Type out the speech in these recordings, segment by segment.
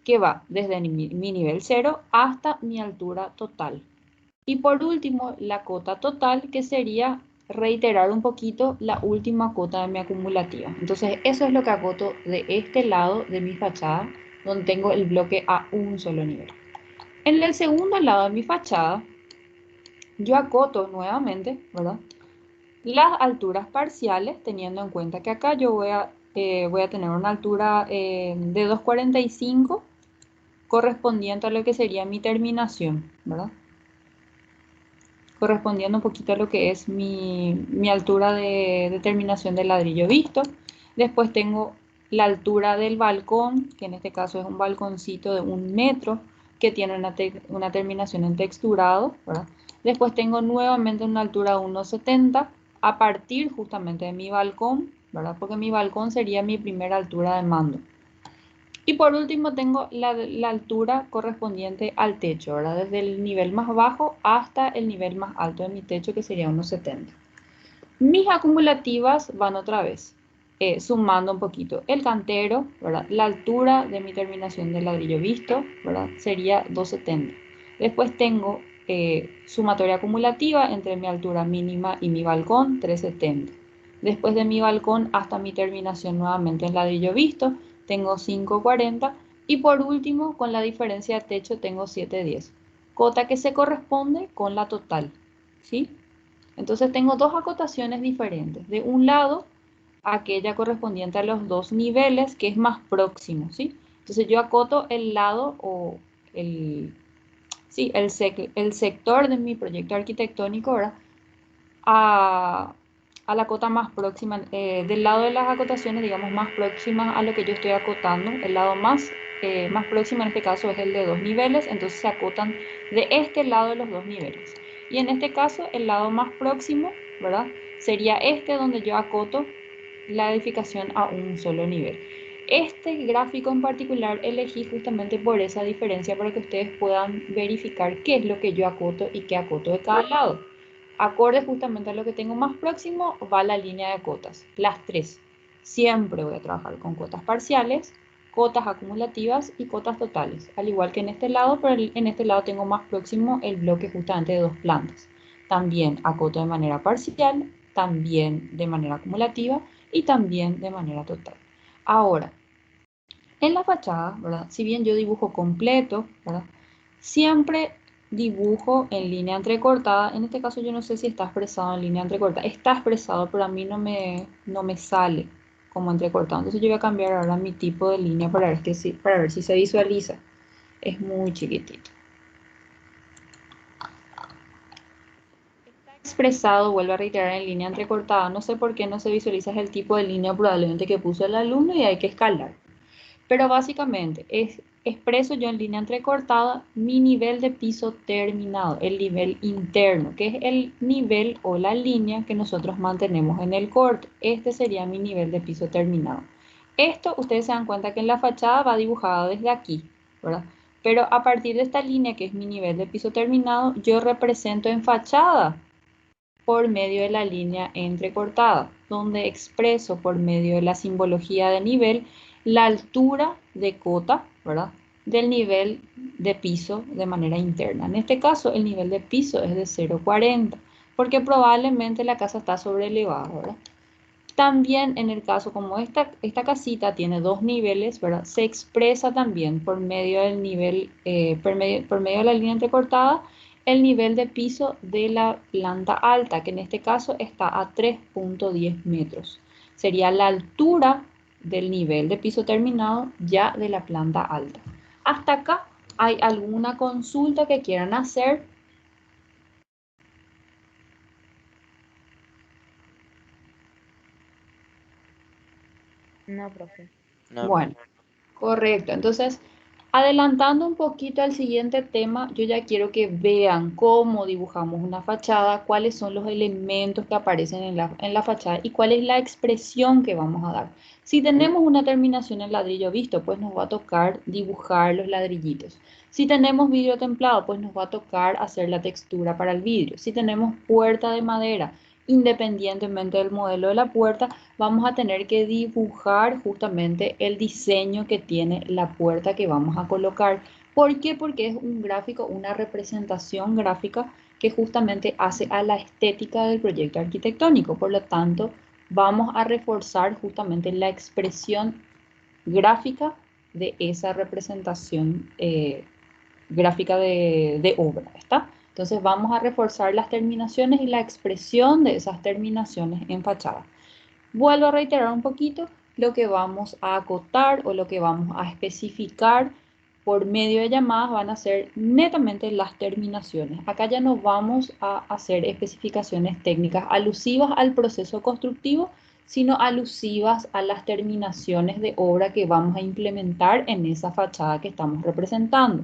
que va desde mi nivel 0 hasta mi altura total. Y por último, la cota total, que sería reiterar un poquito la última cota de mi acumulativa. Entonces, eso es lo que acoto de este lado de mi fachada, donde tengo el bloque a un solo nivel. En el segundo lado de mi fachada, yo acoto nuevamente, ¿verdad?, las alturas parciales, teniendo en cuenta que acá yo voy a tener una altura de 2,45 correspondiente a lo que sería mi terminación, ¿verdad? Correspondiendo un poquito a lo que es mi altura de terminación del ladrillo visto. Después tengo la altura del balcón, que en este caso es un balconcito de 1 metro, que tiene una terminación en texturado, ¿verdad? Después tengo nuevamente una altura de 1,70 a partir justamente de mi balcón, ¿verdad? Porque mi balcón sería mi primera altura de mando. Y por último tengo la altura correspondiente al techo, ¿verdad? Desde el nivel más bajo hasta el nivel más alto de mi techo, que sería 1,70. Mis acumulativas van otra vez, sumando un poquito. El cantero, ¿verdad? La altura de mi terminación del ladrillo visto, ¿verdad? Sería 2,70. Después tengo sumatoria acumulativa entre mi altura mínima y mi balcón, 3,70. Después de mi balcón hasta mi terminación nuevamente en ladrillo visto, tengo 5,40. Y por último, con la diferencia de techo, tengo 7,10. Cota que se corresponde con la total, ¿sí? Entonces tengo dos acotaciones diferentes. De un lado, aquella correspondiente a los dos niveles, que es más próximo, ¿sí? Entonces yo acoto el lado o el, sí, el sector de mi proyecto arquitectónico, ¿verdad?, a, a la cota más próxima, del lado de las acotaciones, digamos, más próximas a lo que yo estoy acotando. El lado más próximo en este caso es el de 2 niveles, entonces se acotan de este lado de los 2 niveles. Y en este caso, el lado más próximo, ¿verdad?, sería este donde yo acoto la edificación a un solo nivel. Este gráfico en particular elegí justamente por esa diferencia, para que ustedes puedan verificar qué es lo que yo acoto y qué acoto de cada lado. Acorde justamente a lo que tengo más próximo, va la línea de cotas, las tres. Siempre voy a trabajar con cotas parciales, cotas acumulativas y cotas totales, al igual que en este lado, pero en este lado tengo más próximo el bloque justamente de 2 plantas. También acoto de manera parcial, también de manera acumulativa y también de manera total. Ahora, en la fachada, ¿verdad?, si bien yo dibujo completo, ¿verdad?, siempre dibujo en línea entrecortada. En este caso yo no sé si está expresado en línea entrecortada. Está expresado, pero a mí no me sale como entrecortado. Entonces yo voy a cambiar ahora mi tipo de línea para ver si se visualiza. Es muy chiquitito. Está expresado, vuelvo a reiterar, en línea entrecortada. No sé por qué no se visualiza, es el tipo de línea probablemente que puso el alumno y hay que escalar. Pero básicamente expreso yo en línea entrecortada mi nivel de piso terminado, el nivel interno, que es el nivel o la línea que nosotros mantenemos en el corte. Este sería mi nivel de piso terminado. Esto, ustedes se dan cuenta que en la fachada va dibujado desde aquí, ¿verdad? Pero a partir de esta línea, que es mi nivel de piso terminado, yo represento en fachada por medio de la línea entrecortada, donde expreso por medio de la simbología de nivel la altura de cota, ¿verdad?, del nivel de piso de manera interna. En este caso, el nivel de piso es de 0,40, porque probablemente la casa está sobrelevada, ¿verdad? También en el caso, como esta casita tiene 2 niveles, ¿verdad?, se expresa también por medio del nivel, por medio de la línea entrecortada, el nivel de piso de la planta alta, que en este caso está a 3,10 metros. Sería la altura del nivel de piso terminado ya de la planta alta. Hasta acá, ¿hay alguna consulta que quieran hacer? No, profe. No, Bueno, correcto. Entonces, adelantando un poquito al siguiente tema, yo ya quiero que vean cómo dibujamos una fachada, cuáles son los elementos que aparecen en la fachada y cuál es la expresión que vamos a dar. Si tenemos una terminación en ladrillo visto, pues nos va a tocar dibujar los ladrillitos. Si tenemos vidrio templado, pues nos va a tocar hacer la textura para el vidrio. Si tenemos puerta de madera independientemente del modelo de la puerta, vamos a tener que dibujar justamente el diseño que tiene la puerta que vamos a colocar. ¿Por qué? Porque es un gráfico, una representación gráfica que justamente hace a la estética del proyecto arquitectónico. Por lo tanto, vamos a reforzar justamente la expresión gráfica de esa representación gráfica de obra, ¿está? Entonces vamos a reforzar las terminaciones y la expresión de esas terminaciones en fachada. Vuelvo a reiterar un poquito lo que vamos a acotar o lo que vamos a especificar por medio de llamadas van a ser netamente las terminaciones. Acá ya no vamos a hacer especificaciones técnicas alusivas al proceso constructivo, sino alusivas a las terminaciones de obra que vamos a implementar en esa fachada que estamos representando.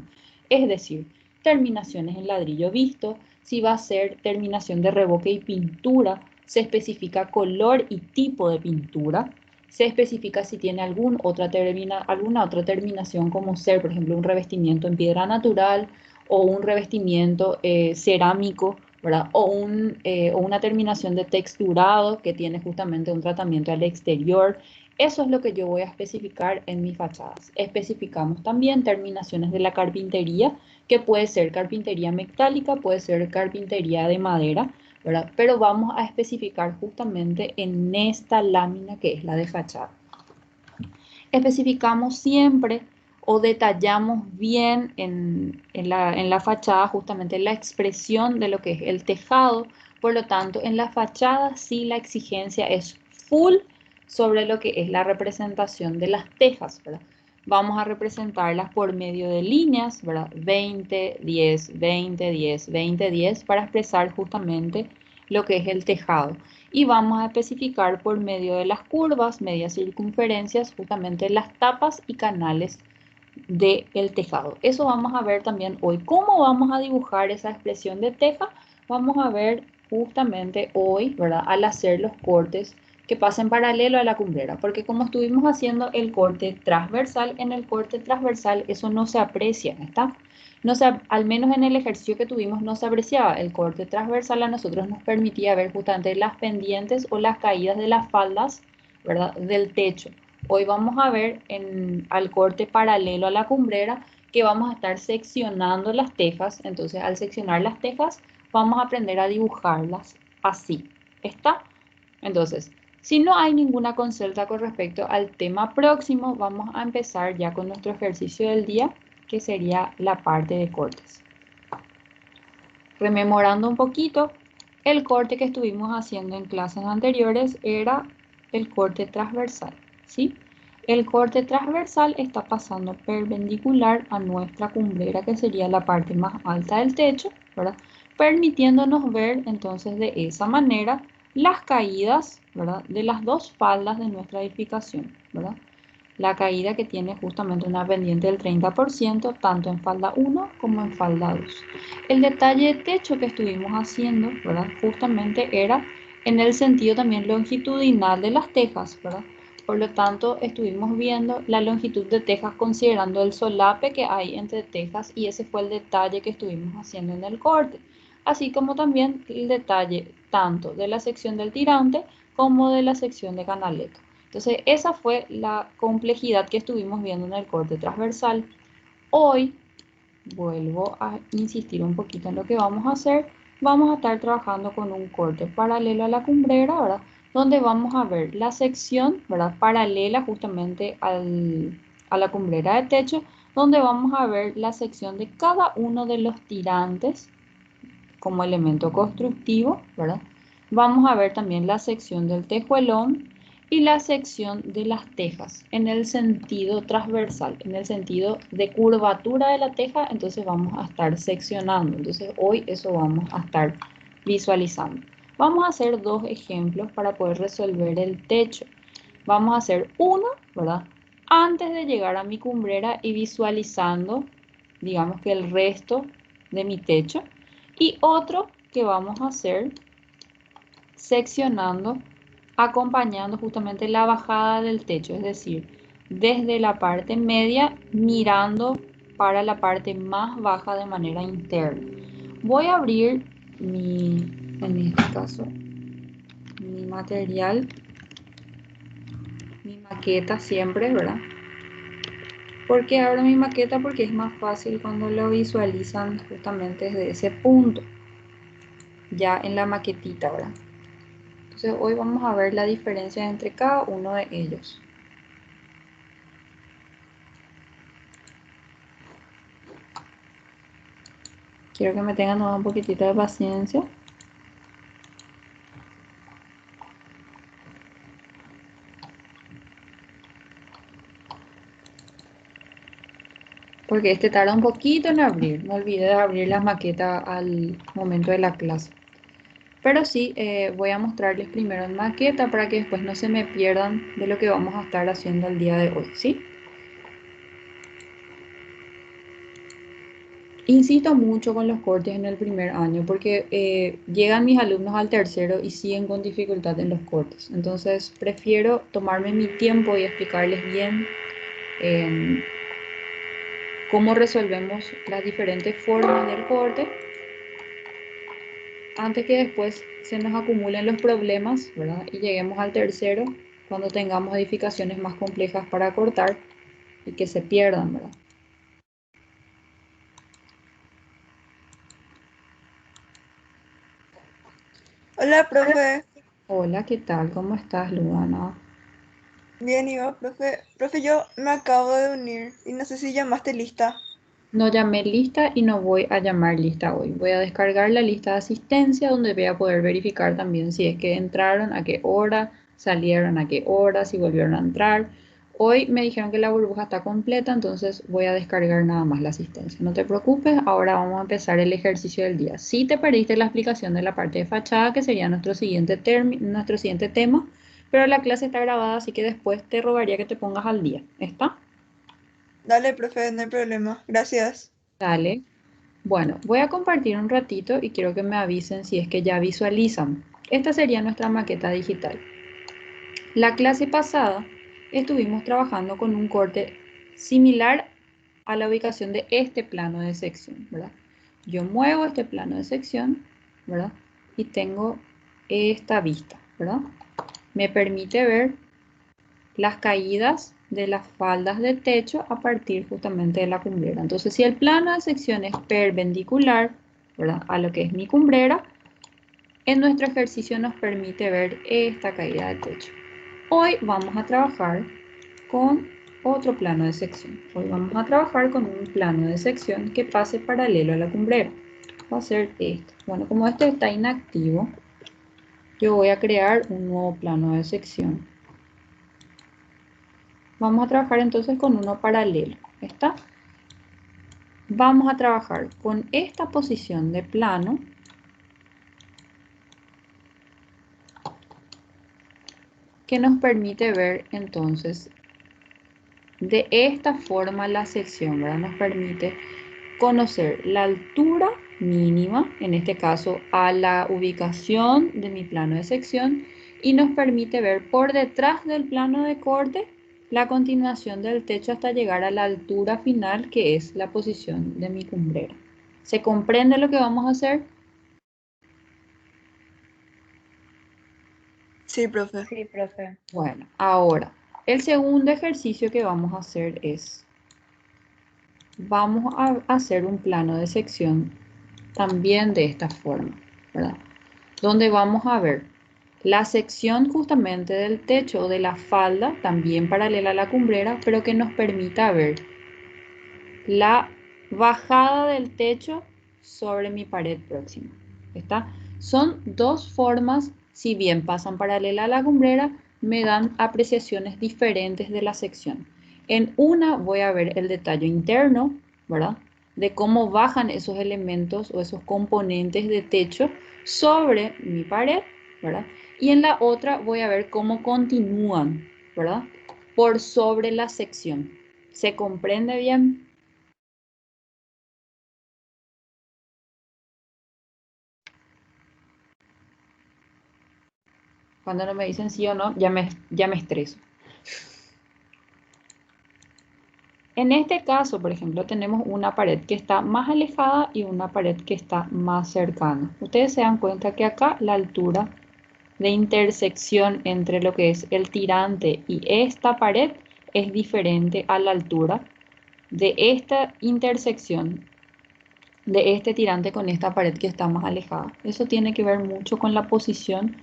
Es decir, terminaciones en ladrillo visto, si va a ser terminación de revoque y pintura, se especifica color y tipo de pintura, se especifica si tiene alguna otra terminación como ser, por ejemplo, un revestimiento en piedra natural o un revestimiento cerámico, ¿verdad? O una terminación de texturado que tiene justamente un tratamiento al exterior. Eso es lo que yo voy a especificar en mis fachadas. Especificamos también terminaciones de la carpintería, que puede ser carpintería metálica, puede ser carpintería de madera, ¿verdad? Pero vamos a especificar justamente en esta lámina que es la de fachada. Especificamos siempre o detallamos bien en la fachada justamente la expresión de lo que es el tejado. Por lo tanto, en la fachada sí la exigencia es full sobre lo que es la representación de las tejas, ¿verdad? Vamos a representarlas por medio de líneas, ¿verdad? 20, 10, 20, 10, 20, 10 para expresar justamente lo que es el tejado. Y vamos a especificar por medio de las curvas, medias circunferencias, justamente las tapas y canales del tejado. Eso vamos a ver también hoy. ¿Cómo vamos a dibujar esa expresión de teja? Vamos a ver justamente hoy, ¿verdad? Al hacer los cortes que pasen paralelo a la cumbrera, porque como estuvimos haciendo el corte transversal, en el corte transversal eso no se aprecia, ¿está? No se, al menos en el ejercicio que tuvimos no se apreciaba. El corte transversal a nosotros nos permitía ver justamente las pendientes o las caídas de las faldas, ¿verdad? Del techo. Hoy vamos a ver al corte paralelo a la cumbrera que vamos a estar seccionando las tejas. Entonces, al seccionar las tejas, vamos a aprender a dibujarlas así. ¿Está? Entonces, si no hay ninguna consulta con respecto al tema próximo, vamos a empezar ya con nuestro ejercicio del día, que sería la parte de cortes. Rememorando un poquito, el corte que estuvimos haciendo en clases anteriores era el corte transversal, ¿sí? El corte transversal está pasando perpendicular a nuestra cumbrera, que sería la parte más alta del techo, ¿verdad? Permitiéndonos ver entonces de esa manera las caídas, ¿verdad? De las dos faldas de nuestra edificación, ¿verdad? La caída que tiene justamente una pendiente del 30%, tanto en falda 1 como en falda 2. El detalle de techo que estuvimos haciendo, ¿verdad? Justamente era en el sentido también longitudinal de las tejas, ¿verdad? Por lo tanto, estuvimos viendo la longitud de tejas considerando el solape que hay entre tejas y ese fue el detalle que estuvimos haciendo en el corte. Así como también el detalle tanto de la sección del tirante como de la sección de canaleto. Entonces, esa fue la complejidad que estuvimos viendo en el corte transversal. Hoy, vuelvo a insistir un poquito en lo que vamos a hacer. Vamos a estar trabajando con un corte paralelo a la cumbrera, ¿verdad? Donde vamos a ver la sección, ¿verdad? Paralela justamente a la cumbrera de techo, donde vamos a ver la sección de cada uno de los tirantes como elemento constructivo, ¿verdad? Vamos a ver también la sección del tejuelón y la sección de las tejas en el sentido transversal, en el sentido de curvatura de la teja, entonces vamos a estar seccionando. Entonces hoy eso vamos a estar visualizando. Vamos a hacer dos ejemplos para poder resolver el techo. Vamos a hacer uno, ¿verdad? Antes de llegar a mi cumbrera y visualizando, digamos que el resto de mi techo. Y otro que vamos a hacer seccionando, acompañando justamente la bajada del techo, es decir, desde la parte media mirando para la parte más baja de manera interna. Voy a abrir en este caso, material, mi maqueta siempre, ¿verdad? ¿Por qué abro mi maqueta? Porque es más fácil cuando lo visualizan justamente desde ese punto, ya en la maquetita, ¿verdad? Entonces hoy vamos a ver la diferencia entre cada uno de ellos. Quiero que me tengan un poquitito de paciencia. Porque este tarda un poquito en abrir. No olvidé de abrir la maqueta al momento de la clase. Pero sí, voy a mostrarles primero en maqueta para que después no se me pierdan de lo que vamos a estar haciendo el día de hoy, ¿sí? Insisto mucho con los cortes en el primer año porque llegan mis alumnos al tercero y siguen con dificultad en los cortes. Entonces prefiero tomarme mi tiempo y explicarles bien eh, cómo resolvemos las diferentes formas del corte antes que después se nos acumulen los problemas, ¿verdad? Y lleguemos al tercero cuando tengamos edificaciones más complejas para cortar y que se pierdan, ¿verdad? Hola, profe. Hola, ¿qué tal? ¿Cómo estás, Luana? Bien, Iva, profe. Profe, yo me acabo de unir y no sé si llamaste lista. No llamé lista y no voy a llamar lista hoy. Voy a descargar la lista de asistencia donde voy a poder verificar también si es que entraron, a qué hora, salieron, a qué hora, si volvieron a entrar. Hoy me dijeron que la burbuja está completa, entonces voy a descargar nada más la asistencia. No te preocupes, ahora vamos a empezar el ejercicio del día. Si te perdiste la explicación de la parte de fachada, que sería nuestro siguiente tema, pero la clase está grabada, así que después te rogaría que te pongas al día. ¿Está? Dale, profe, no hay problema. Gracias. Dale. Bueno, voy a compartir un ratito y quiero que me avisen si es que ya visualizan. Esta sería nuestra maqueta digital. La clase pasada estuvimos trabajando con un corte similar a la ubicación de este plano de sección, ¿verdad? Yo muevo este plano de sección, ¿verdad? Y tengo esta vista, ¿verdad? Me permite ver las caídas de las faldas del techo a partir justamente de la cumbrera. Entonces, si el plano de sección es perpendicular, ¿verdad?, a lo que es mi cumbrera, en nuestro ejercicio nos permite ver esta caída del techo. Hoy vamos a trabajar con otro plano de sección. Hoy vamos a trabajar con un plano de sección que pase paralelo a la cumbrera. Va a ser este. Bueno, como este está inactivo, yo voy a crear un nuevo plano de sección. Vamos a trabajar entonces con uno paralelo. ¿Está? Vamos a trabajar con esta posición de plano que nos permite ver entonces de esta forma la sección, ¿verdad? Nos permite conocer la altura mínima, en este caso a la ubicación de mi plano de sección, y nos permite ver por detrás del plano de corte la continuación del techo hasta llegar a la altura final, que es la posición de mi cumbrera. ¿Se comprende lo que vamos a hacer? Sí, profe. Sí, profe. Bueno, ahora, el segundo ejercicio que vamos a hacer es, vamos a hacer un plano de sección también de esta forma, ¿verdad? Donde vamos a ver la sección justamente del techo o de la falda, también paralela a la cumbrera, pero que nos permita ver la bajada del techo sobre mi pared próxima. ¿Está? Son dos formas, si bien pasan paralela a la cumbrera, me dan apreciaciones diferentes de la sección. En una voy a ver el detalle interno, ¿verdad? De cómo bajan esos elementos o esos componentes de techo sobre mi pared, ¿verdad? Y en la otra voy a ver cómo continúan, ¿verdad? Por sobre la sección. ¿Se comprende bien? Cuando no me dicen sí o no, ya me estreso. En este caso, por ejemplo, tenemos una pared que está más alejada y una pared que está más cercana. Ustedes se dan cuenta que acá la altura de intersección entre lo que es el tirante y esta pared es diferente a la altura de esta intersección de este tirante con esta pared que está más alejada. Eso tiene que ver mucho con la posición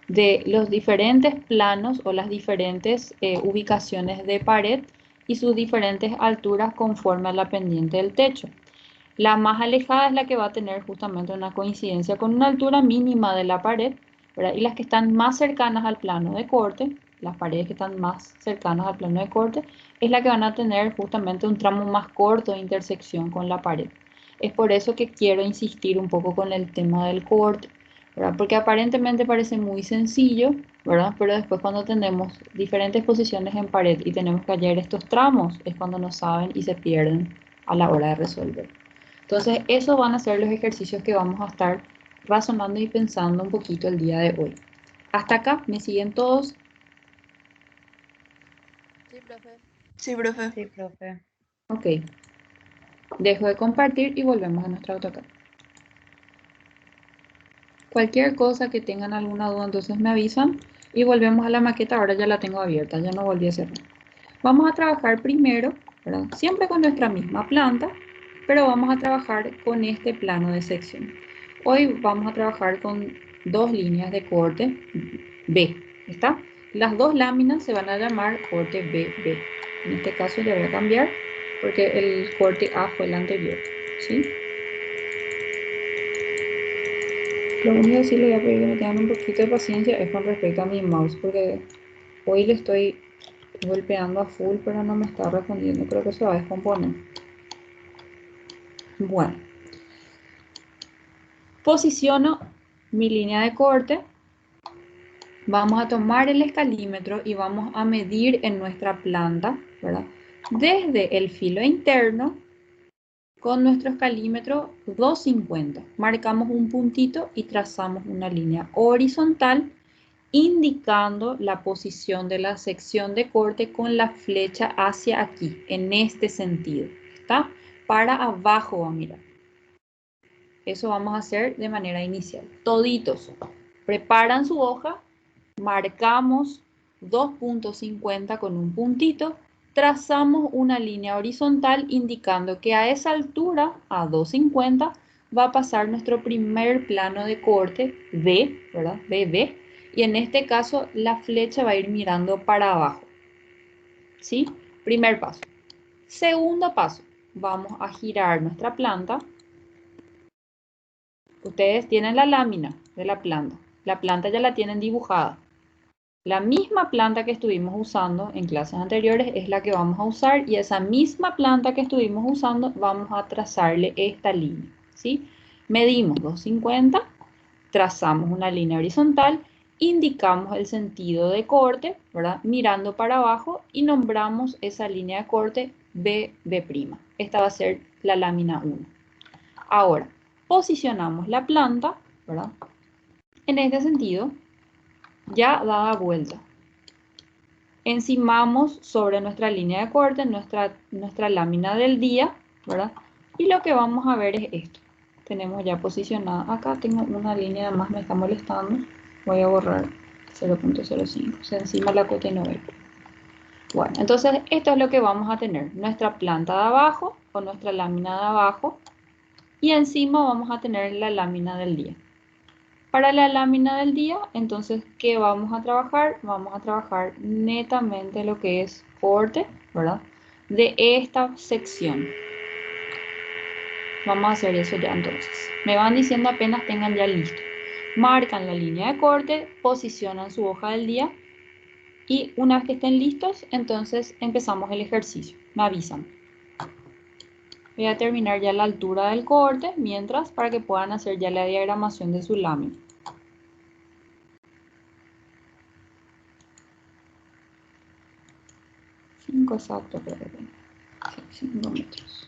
de los diferentes planos o las diferentes ubicaciones de pared y sus diferentes alturas conforme a la pendiente del techo. La más alejada es la que va a tener justamente una coincidencia con una altura mínima de la pared, ¿verdad? Y las que están más cercanas al plano de corte, las paredes que están más cercanas al plano de corte, es la que van a tener justamente un tramo más corto de intersección con la pared. Es por eso que quiero insistir un poco con el tema del corte, ¿verdad? Porque aparentemente parece muy sencillo, ¿verdad? Pero después cuando tenemos diferentes posiciones en pared y tenemos que hallar estos tramos, es cuando no saben y se pierden a la hora de resolver. Entonces, esos van a ser los ejercicios que vamos a estar razonando y pensando un poquito el día de hoy. Hasta acá, ¿me siguen todos? Sí, profe. Sí, profe. Sí, profe. Ok. Dejo de compartir y volvemos a nuestra AutoCAD. Cualquier cosa que tengan alguna duda, entonces me avisan y volvemos a la maqueta. Ahora ya la tengo abierta, ya no volví a cerrar. Vamos a trabajar primero, ¿verdad? Siempre con nuestra misma planta, pero vamos a trabajar con este plano de sección. Hoy vamos a trabajar con dos líneas de corte B, ¿está? Las dos láminas se van a llamar corte BB. En este caso le voy a cambiar porque el corte A fue el anterior, ¿sí? Lo único que sí le voy a pedir que me tengan un poquito de paciencia es con respecto a mi mouse, porque hoy le estoy golpeando a full, pero no me está respondiendo. Creo que se va a descomponer. Bueno, posiciono mi línea de corte. Vamos a tomar el escalímetro y vamos a medir en nuestra planta, ¿verdad? Desde el filo interno con nuestro escalímetro 250. Marcamos un puntito y trazamos una línea horizontal indicando la posición de la sección de corte con la flecha hacia aquí, en este sentido, ¿está? Para abajo va a mirar. Eso vamos a hacer de manera inicial. Toditos preparan su hoja, marcamos 2.50 con un puntito, trazamos una línea horizontal indicando que a esa altura, a 2.50, va a pasar nuestro primer plano de corte B, ¿verdad? BB, y en este caso la flecha va a ir mirando para abajo, ¿sí? Primer paso. Segundo paso, vamos a girar nuestra planta. Ustedes tienen la lámina de la planta. La planta ya la tienen dibujada. La misma planta que estuvimos usando en clases anteriores es la que vamos a usar y esa misma planta que estuvimos usando vamos a trazarle esta línea, ¿sí? Medimos 250, trazamos una línea horizontal, indicamos el sentido de corte, ¿verdad? Mirando para abajo y nombramos esa línea de corte BB'. Esta va a ser la lámina 1. Ahora, posicionamos la planta, ¿verdad? En este sentido, ya dada vuelta. Encimamos sobre nuestra línea de corte, nuestra lámina del día, ¿verdad? Y lo que vamos a ver es esto. Tenemos ya posicionada, acá tengo una línea más, me está molestando. Voy a borrar 0.05, se encima la cota y no veo. Bueno, entonces esto es lo que vamos a tener. Nuestra planta de abajo o nuestra lámina de abajo. Y encima vamos a tener la lámina del día. Para la lámina del día, entonces, ¿qué vamos a trabajar? Vamos a trabajar netamente lo que es corte, ¿verdad? De esta sección. Vamos a hacer eso ya entonces. Me van diciendo apenas tengan ya listo. Marcan la línea de corte, posicionan su hoja del día y una vez que estén listos, entonces empezamos el ejercicio. Me avisan. Voy a terminar ya la altura del corte, mientras para que puedan hacer ya la diagramación de su lámina. 5 exacto, creo que tengo. Sí, 5 metros.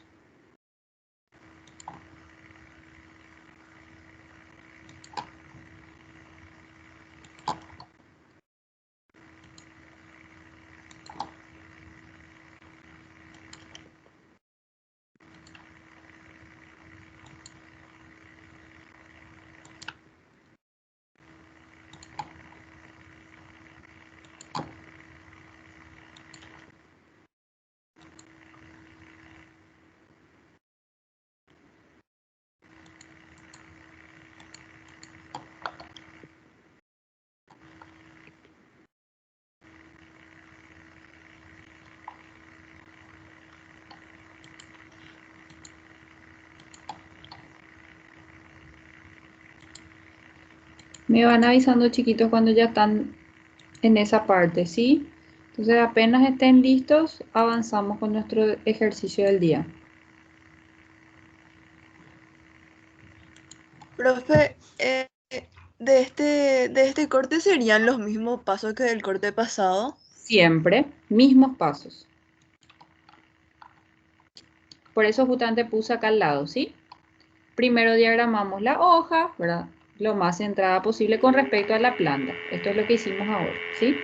Me van avisando, chiquitos, cuando ya están en esa parte, ¿sí? Entonces, apenas estén listos, avanzamos con nuestro ejercicio del día. Profe, de este corte serían los mismos pasos que del corte pasado. Siempre, mismos pasos. Por eso justamente puse acá al lado, ¿sí? Primero diagramamos la hoja, ¿verdad? Lo más centrada posible con respecto a la planta. Esto es lo que hicimos ahora, ¿sí?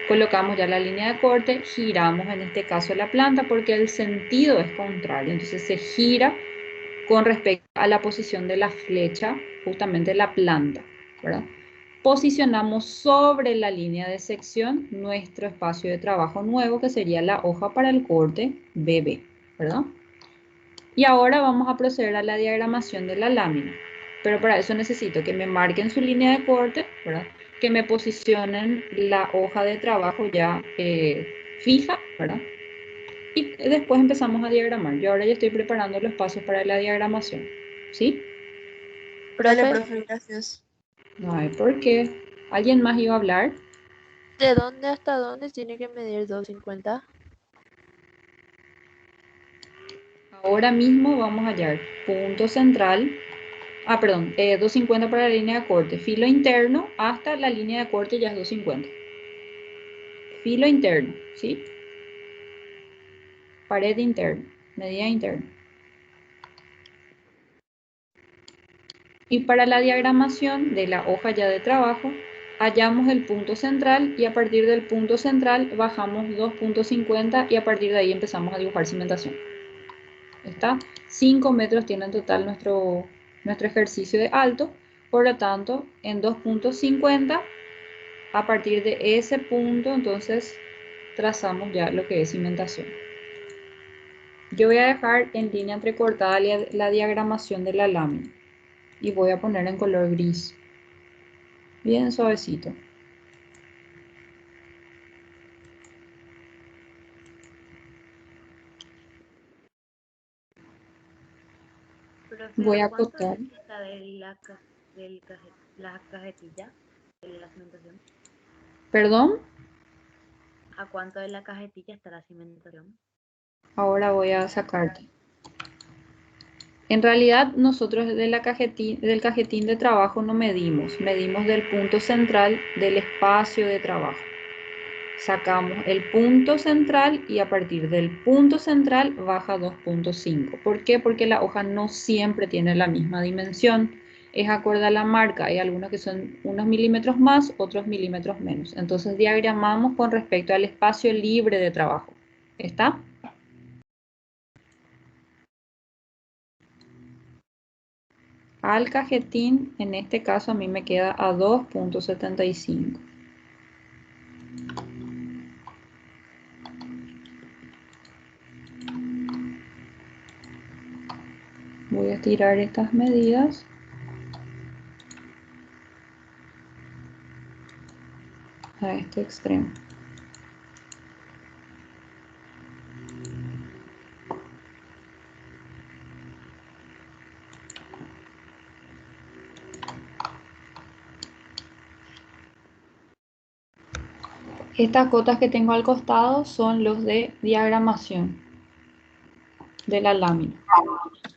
Colocamos ya la línea de corte, giramos en este caso la planta porque el sentido es contrario. Entonces se gira con respecto a la posición de la flecha, justamente la planta, ¿verdad? Posicionamos sobre la línea de sección nuestro espacio de trabajo nuevo, que sería la hoja para el corte BB, ¿verdad? Y ahora vamos a proceder a la diagramación de la lámina. Pero para eso necesito que me marquen su línea de corte, ¿verdad? Que me posicionen la hoja de trabajo ya fija, ¿verdad? Y después empezamos a diagramar. Yo ahora ya estoy preparando los pasos para la diagramación. ¿Sí? Dale, Profe, profe, gracias. No hay por qué. ¿Alguien más iba a hablar? ¿de dónde hasta dónde tiene que medir 2,50? Ahora mismo vamos a hallar punto central. Ah, perdón, 250 para la línea de corte. Filo interno hasta la línea de corte ya es 250. Filo interno, ¿sí? Pared interna, medida interna. Y para la diagramación de la hoja ya de trabajo, hallamos el punto central y a partir del punto central bajamos 2.50 y a partir de ahí empezamos a dibujar cimentación. ¿Está? 5 metros tiene en total nuestro ejercicio de alto, por lo tanto, en 2.50, a partir de ese punto, entonces, trazamos ya lo que es cimentación. Yo voy a dejar en línea entrecortada la diagramación de la lámina y voy a poner en color gris, bien suavecito. Profe, Voy ¿a a cuánto acotar. está de la cajetilla de la cimentación? Perdón, ¿A cuánto de la cajetilla está la cimentación? ahora voy a sacarte. En realidad nosotros del cajetín de trabajo no medimos, medimos del punto central del espacio de trabajo. Sacamos el punto central y a partir del punto central baja 2.5. ¿Por qué? Porque la hoja no siempre tiene la misma dimensión. Es acorde a la marca. Hay algunos que son unos milímetros más, otros milímetros menos. Entonces diagramamos con respecto al espacio libre de trabajo. ¿Está? Al cajetín, en este caso a mí me queda a 2.75. Voy a estirar estas medidas a este extremo. Estas cotas que tengo al costado son los de diagramación de la lámina.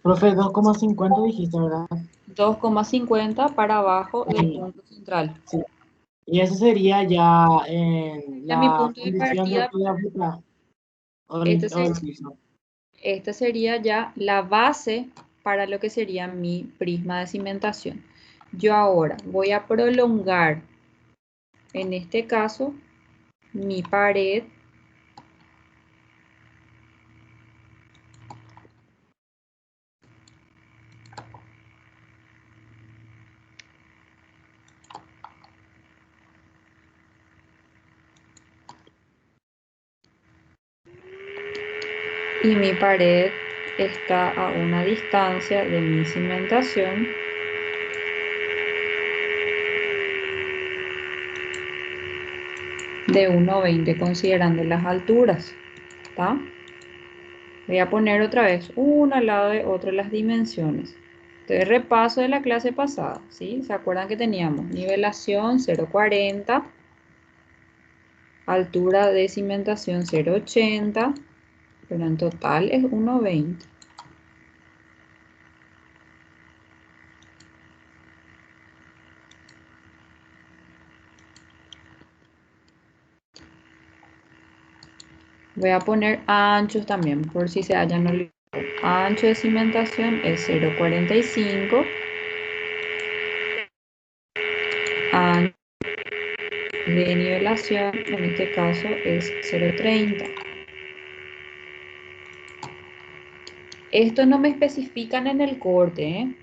Profe, 2,50 dijiste, ¿verdad? 2,50 para abajo del Sí, punto central. sí. Y eso sería ya en Ya mi la punto de fundición de partida, la fruta este, o el piso. esta sería ya la base para lo que sería mi prisma de cimentación. Yo ahora voy a prolongar, en este caso, mi pared y mi pared está a una distancia de mi cimentación de 1,20 considerando las alturas. ¿Está? Voy a poner otra vez uno al lado de otro las dimensiones. Entonces, repaso de la clase pasada, ¿sí? ¿Se acuerdan que teníamos nivelación 0,40, altura de cimentación 0,80, pero en total es 1,20. Voy a poner anchos también, por si se hayan olvidado. Ancho de cimentación es 0,45. Ancho de nivelación, en este caso, es 0,30. Esto no me especifican en el corte, ¿eh?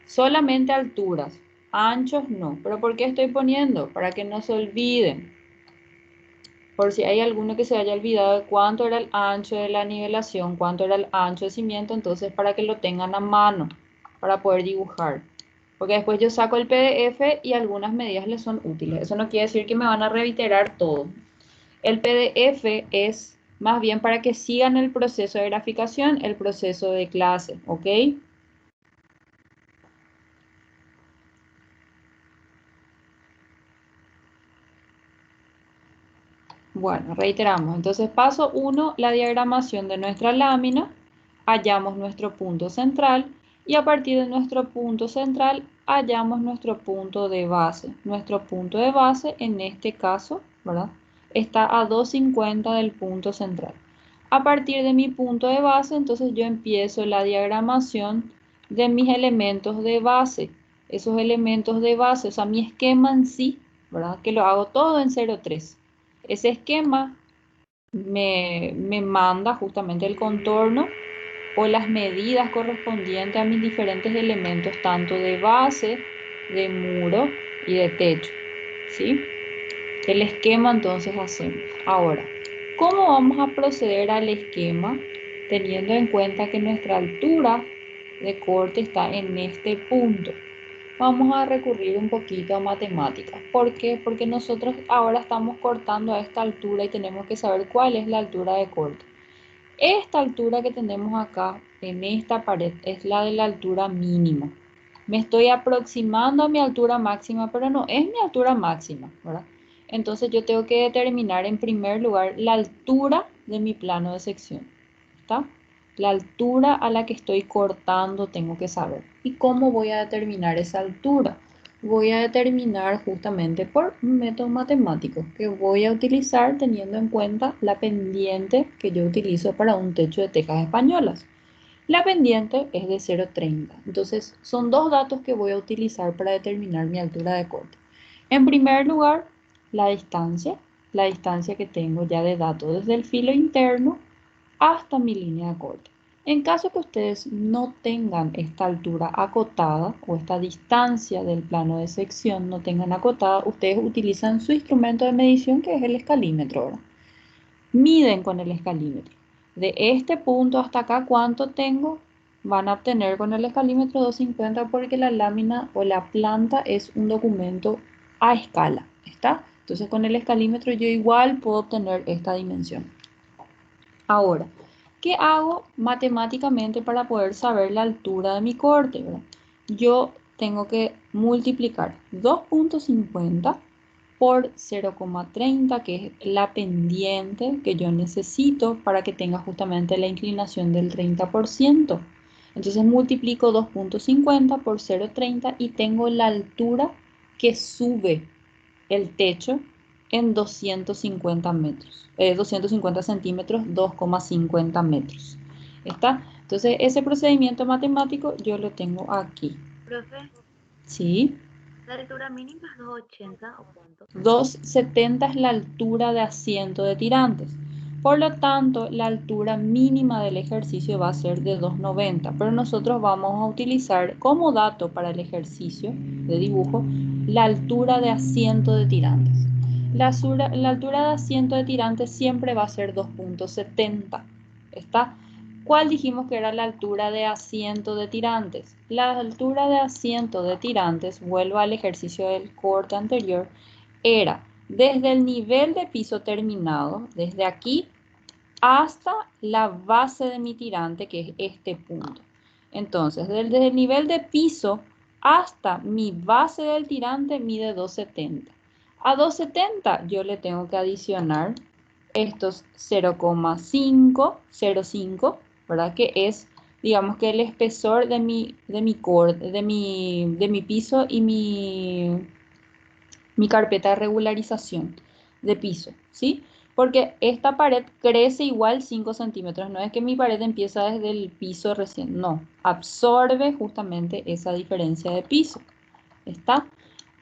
Solamente alturas, anchos no. ¿Pero por qué estoy poniendo? Para que no se olviden. Por si hay alguno que se haya olvidado de cuánto era el ancho de la nivelación, cuánto era el ancho de cimiento, entonces para que lo tengan a mano, para poder dibujar. Porque después yo saco el PDF y algunas medidas les son útiles. Eso no quiere decir que me van a reiterar todo. El PDF es más bien para que sigan el proceso de graficación, el proceso de clase, ¿ok? Bueno, reiteramos. Entonces, paso 1, la diagramación de nuestra lámina. Hallamos nuestro punto central y a partir de nuestro punto central hallamos nuestro punto de base. Nuestro punto de base, en este caso, ¿verdad?, está a 2,50 del punto central. A partir de mi punto de base, entonces yo empiezo la diagramación de mis elementos de base. Esos elementos de base, o sea, mi esquema en sí, ¿verdad?, que lo hago todo en 0,3. Ese esquema me manda justamente el contorno o las medidas correspondientes a mis diferentes elementos, tanto de base, de muro y de techo, ¿sí? El esquema entonces hacemos. Ahora, ¿cómo vamos a proceder al esquema teniendo en cuenta que nuestra altura de corte está en este punto? Vamos a recurrir un poquito a matemáticas. ¿Por qué? Porque nosotros ahora estamos cortando a esta altura y tenemos que saber cuál es la altura de corte. Esta altura que tenemos acá en esta pared es la de la altura mínima. Me estoy aproximando a mi altura máxima, pero no es mi altura máxima, ¿verdad? Entonces yo tengo que determinar en primer lugar la altura de mi plano de sección, ¿está? La altura a la que estoy cortando tengo que saber. ¿Y cómo voy a determinar esa altura? Voy a determinar justamente por un método matemático que voy a utilizar teniendo en cuenta la pendiente que yo utilizo para un techo de tejas españolas. La pendiente es de 0,30. Entonces, son dos datos que voy a utilizar para determinar mi altura de corte. En primer lugar, la distancia que tengo ya de datos desde el filo interno hasta mi línea de corte. En caso que ustedes no tengan esta altura acotada o esta distancia del plano de sección no tengan acotada, ustedes utilizan su instrumento de medición que es el escalímetro, ¿verdad? Miden con el escalímetro. De este punto hasta acá, ¿cuánto tengo? Van a obtener con el escalímetro 250 porque la lámina o la planta es un documento a escala, ¿está? Entonces con el escalímetro yo igual puedo obtener esta dimensión. Ahora, ¿qué hago matemáticamente para poder saber la altura de mi corte, ¿verdad? Yo tengo que multiplicar 2,50 por 0,30, que es la pendiente que yo necesito para que tenga justamente la inclinación del 30%. Entonces multiplico 2,50 por 0,30 y tengo la altura que sube el techo en 250 metros, 250 centímetros, 2,50 metros. ¿Está? Entonces ese procedimiento matemático yo lo tengo aquí. Profe, ¿Sí? ¿la altura mínima es 2,80 o cuánto? 2,70 es la altura de asiento de tirantes. Por lo tanto, la altura mínima del ejercicio va a ser de 2,90, pero nosotros vamos a utilizar como dato para el ejercicio de dibujo la altura de asiento de tirantes. La altura de asiento de tirantes siempre va a ser 2,70. ¿Está? ¿Cuál dijimos que era la altura de asiento de tirantes? La altura de asiento de tirantes, vuelvo al ejercicio del corte anterior, era desde el nivel de piso terminado, desde aquí, hasta la base de mi tirante, que es este punto. Entonces, desde el nivel de piso hasta mi base del tirante mide 2,70. A 2,70 yo le tengo que adicionar estos 0,505, ¿verdad? Que es, digamos que el espesor de mi piso y mi carpeta de regularización de piso, ¿sí? Porque esta pared crece igual 5 centímetros. No es que mi pared empieza desde el piso recién, no. Absorbe justamente esa diferencia de piso. ¿Está?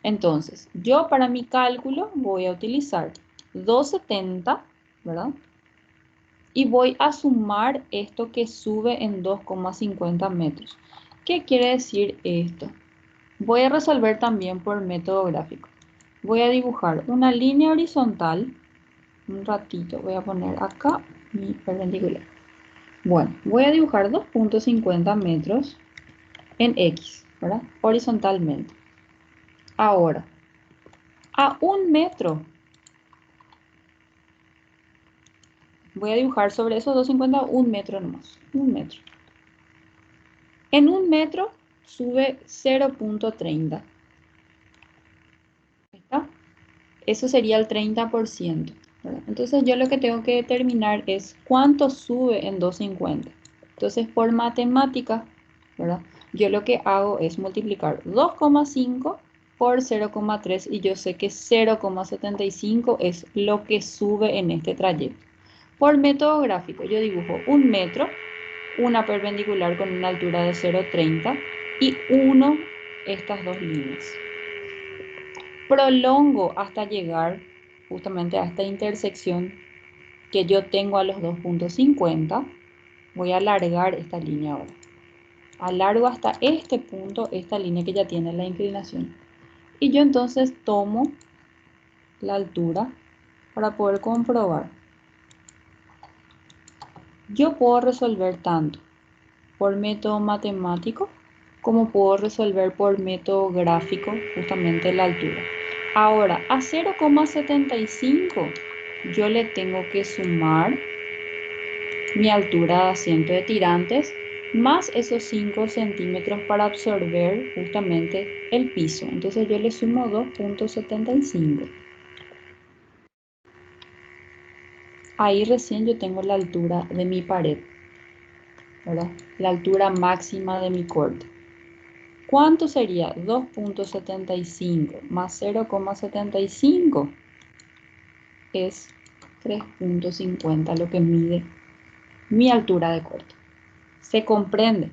Entonces, yo para mi cálculo voy a utilizar 2,70, ¿verdad? Y voy a sumar esto que sube en 2,50 metros. ¿Qué quiere decir esto? Voy a resolver también por método gráfico. Voy a dibujar una línea horizontal. Un ratito, voy a poner acá mi perpendicular. Bueno, voy a dibujar 2,50 metros en X, ¿verdad? Horizontalmente. Ahora, a 1 metro, voy a dibujar sobre esos 2,50 1 metro nomás. 1 metro. En 1 metro sube 0,30. ¿Está? Eso sería el 30%. ¿Verdad? Entonces yo lo que tengo que determinar es cuánto sube en 2,50. Entonces por matemática, ¿verdad? Yo lo que hago es multiplicar 2,5 por 0,3 y yo sé que 0,75 es lo que sube en este trayecto. Por método gráfico yo dibujo 1 metro, una perpendicular con una altura de 0,30 y 1 estas dos líneas. Prolongo hasta llegar justamente a esta intersección que yo tengo a los 2,50. Voy a alargar esta línea ahora. Alargo hasta este punto, esta línea que ya tiene la inclinación. Y yo entonces tomo la altura para poder comprobar. Yo puedo resolver tanto por método matemático como puedo resolver por método gráfico justamente la altura. Ahora, a 0,75 yo le tengo que sumar mi altura de asiento de tirantes más esos 5 centímetros para absorber justamente el piso. Entonces yo le sumo 2,75. Ahí recién yo tengo la altura de mi pared, ¿verdad? La altura máxima de mi corte. ¿Cuánto sería 2,75 más 0,75? Es 3,50 lo que mide mi altura de corte. ¿Se comprende?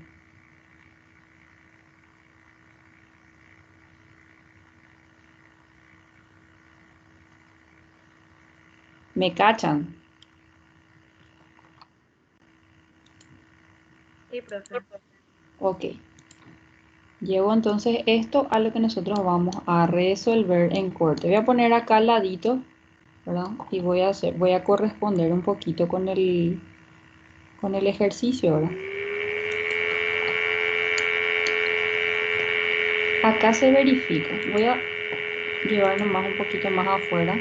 ¿Me cachan? Sí, profe. Ok. Llevo entonces esto a lo que nosotros vamos a resolver en corte. Voy a poner acá al ladito, ¿verdad? Y voy a corresponder un poquito con el ejercicio, ¿verdad? Acá se verifica. Voy a llevar nomás un poquito más afuera.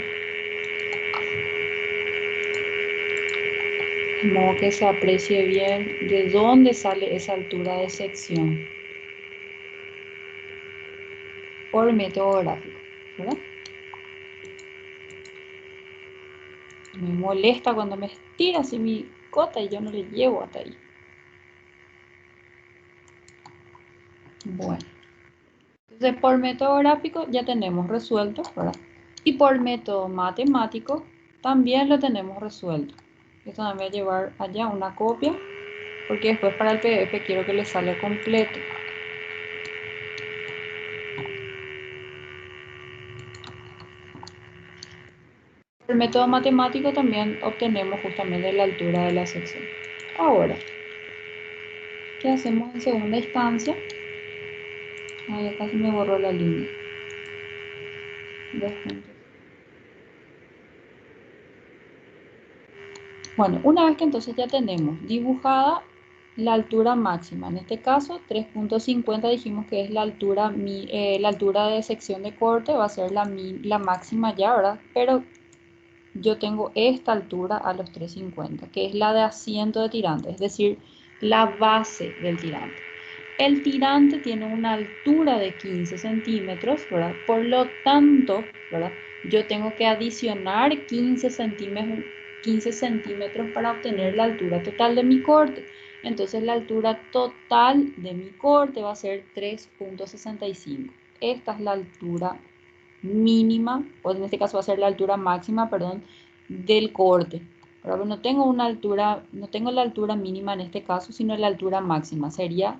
De modo que se aprecie bien de dónde sale esa altura de sección. Por método gráfico, ¿verdad? Me molesta cuando me estira así mi cota y yo no le llevo hasta ahí. Bueno. Entonces, por método gráfico ya tenemos resuelto, ¿verdad? Y por método matemático también lo tenemos resuelto. Esto me voy a llevar allá una copia, porque después para el PDF quiero que le salga completo. Por el método matemático también obtenemos justamente la altura de la sección. Ahora, ¿qué hacemos en segunda instancia? Ay, acá se me borró la línea. 2 puntos. Bueno, una vez que entonces ya tenemos dibujada la altura máxima, en este caso 3,50 dijimos que es la altura de sección de corte, va a ser la máxima ya, ¿verdad? Pero yo tengo esta altura a los 3,50, que es la de asiento de tirante, es decir, la base del tirante. El tirante tiene una altura de 15 centímetros, ¿verdad? Por lo tanto, ¿verdad? Yo tengo que adicionar 15 centímetros para obtener la altura total de mi corte. Entonces la altura total de mi corte va a ser 3.65. Esta es la altura mínima, o en este caso va a ser la altura máxima, perdón, del corte. Pero no tengo una altura, no tengo la altura mínima en este caso, sino la altura máxima. Sería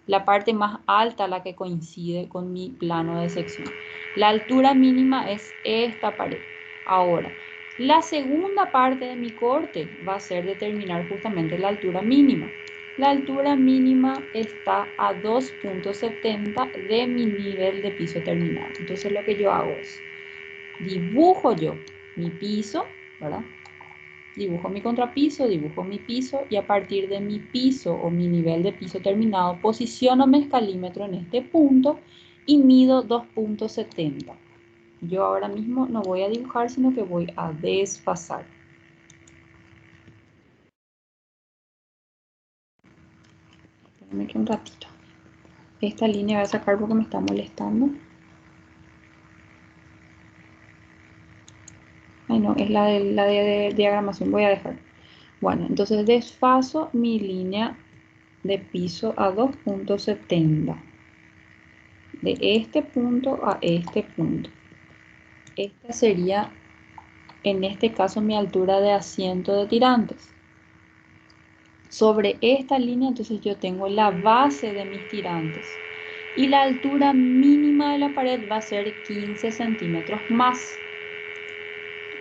la parte más alta la que coincide con mi plano de sección. La altura mínima es esta pared. Ahora, la segunda parte de mi corte va a ser determinar justamente la altura mínima. La altura mínima está a 2.70 de mi nivel de piso terminado. Entonces lo que yo hago es, dibujo yo mi piso, ¿verdad? Dibujo mi contrapiso, dibujo mi piso y a partir de mi piso o mi nivel de piso terminado, posiciono mi escalímetro en este punto y mido 2.70. Yo ahora mismo no voy a dibujar, sino que voy a desfasar. Espérame que un ratito. Esta línea voy a sacar porque me está molestando. Ay, no, es la de diagramación, voy a dejar. Bueno, entonces desfaso mi línea de piso a 2.70. De este punto a este punto. Esta sería, en este caso, mi altura de asiento de tirantes. Sobre esta línea, entonces yo tengo la base de mis tirantes. Y la altura mínima de la pared va a ser 15 centímetros más.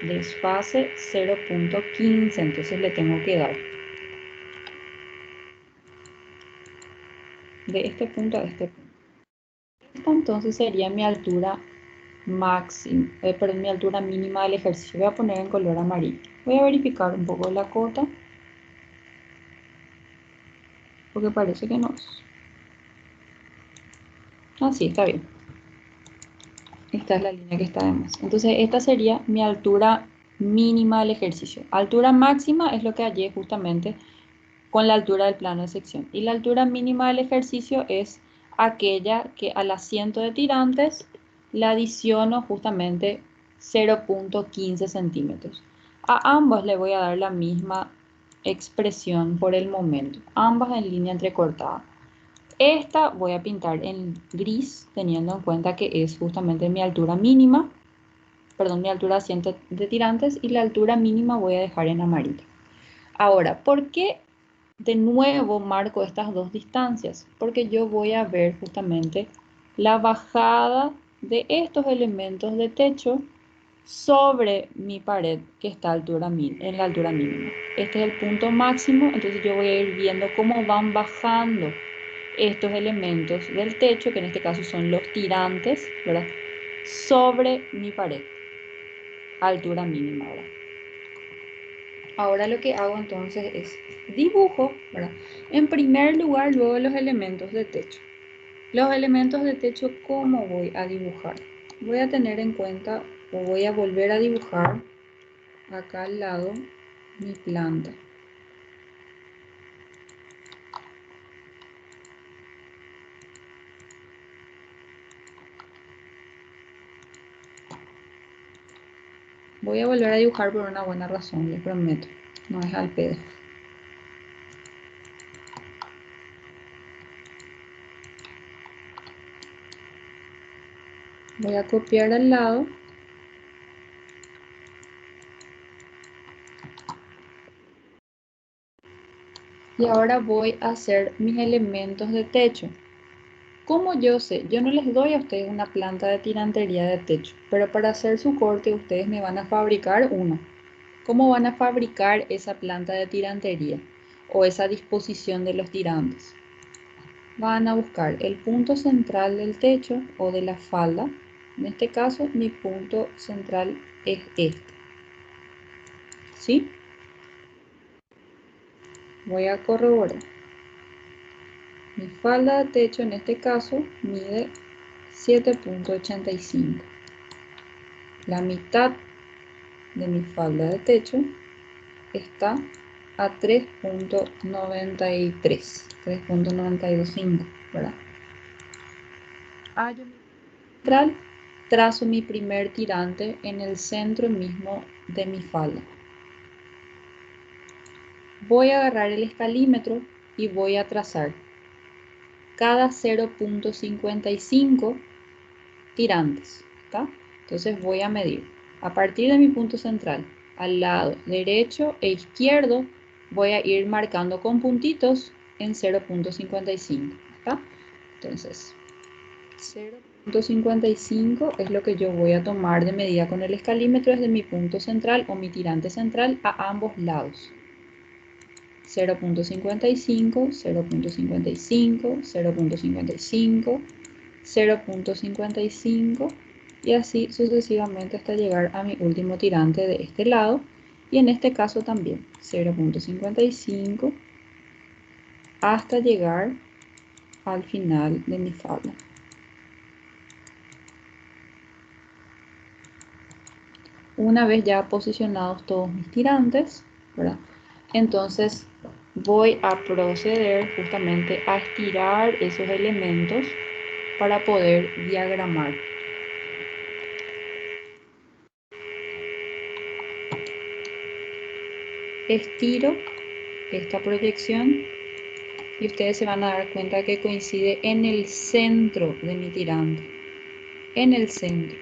Desfase 0.15, entonces le tengo que dar de este punto a este punto. Esta entonces sería mi altura máxima, perdón, mi altura mínima del ejercicio. Voy a poner en color amarillo. Voy a verificar un poco la cota, porque parece que no es. Ah, sí, está bien. Esta es la línea que está de más. Entonces esta sería mi altura mínima del ejercicio. Altura máxima es lo que hallé justamente con la altura del plano de sección. Y la altura mínima del ejercicio es aquella que al asiento de tirantes le adiciono justamente 0.15 centímetros. A ambos le voy a dar la misma expresión por el momento, ambas en línea entrecortada. Esta voy a pintar en gris, teniendo en cuenta que es justamente mi altura mínima, perdón, mi altura de asiento de tirantes, y la altura mínima voy a dejar en amarillo. Ahora, ¿por qué de nuevo marco estas dos distancias? Porque yo voy a ver justamente la bajada de estos elementos de techo sobre mi pared que está en la altura mínima. Este es el punto máximo, entonces yo voy a ir viendo cómo van bajando estos elementos del techo, que en este caso son los tirantes, ¿verdad? Sobre mi pared, altura mínima, ¿verdad? Ahora lo que hago entonces es dibujo, ¿verdad? En primer lugar, luego los elementos de techo. Los elementos de techo, ¿cómo voy a dibujar? Voy a tener en cuenta, o voy a volver a dibujar acá al lado mi planta. Voy a volver a dibujar por una buena razón, les prometo. No es al pedo. Voy a copiar al lado. Y ahora voy a hacer mis elementos de techo. ¿Cómo yo sé? Yo no les doy a ustedes una planta de tirantería de techo, pero para hacer su corte ustedes me van a fabricar uno. ¿Cómo van a fabricar esa planta de tirantería o esa disposición de los tirantes? Van a buscar el punto central del techo o de la falda. En este caso, mi punto central es este. ¿Sí? Voy a corroborar. Mi falda de techo en este caso mide 7.85. La mitad de mi falda de techo está a 3.93, 3.925, ¿verdad? Hallo mi central, trazo mi primer tirante en el centro mismo de mi falda. Voy a agarrar el escalímetro y voy a trazar cada 0.55 tirantes, ¿está? Entonces voy a medir. A partir de mi punto central, al lado derecho e izquierdo, voy a ir marcando con puntitos en 0.55, ¿está? Entonces, 0.55 es lo que yo voy a tomar de medida con el escalímetro desde mi punto central o mi tirante central a ambos lados. 0.55, 0.55, 0.55, 0.55 y así sucesivamente hasta llegar a mi último tirante de este lado y en este caso también 0.55 hasta llegar al final de mi falda. Una vez ya posicionados todos mis tirantes, ¿verdad? Entonces voy a proceder justamente a estirar esos elementos para poder diagramar. Estiro esta proyección y ustedes se van a dar cuenta que coincide en el centro de mi tirante. En el centro.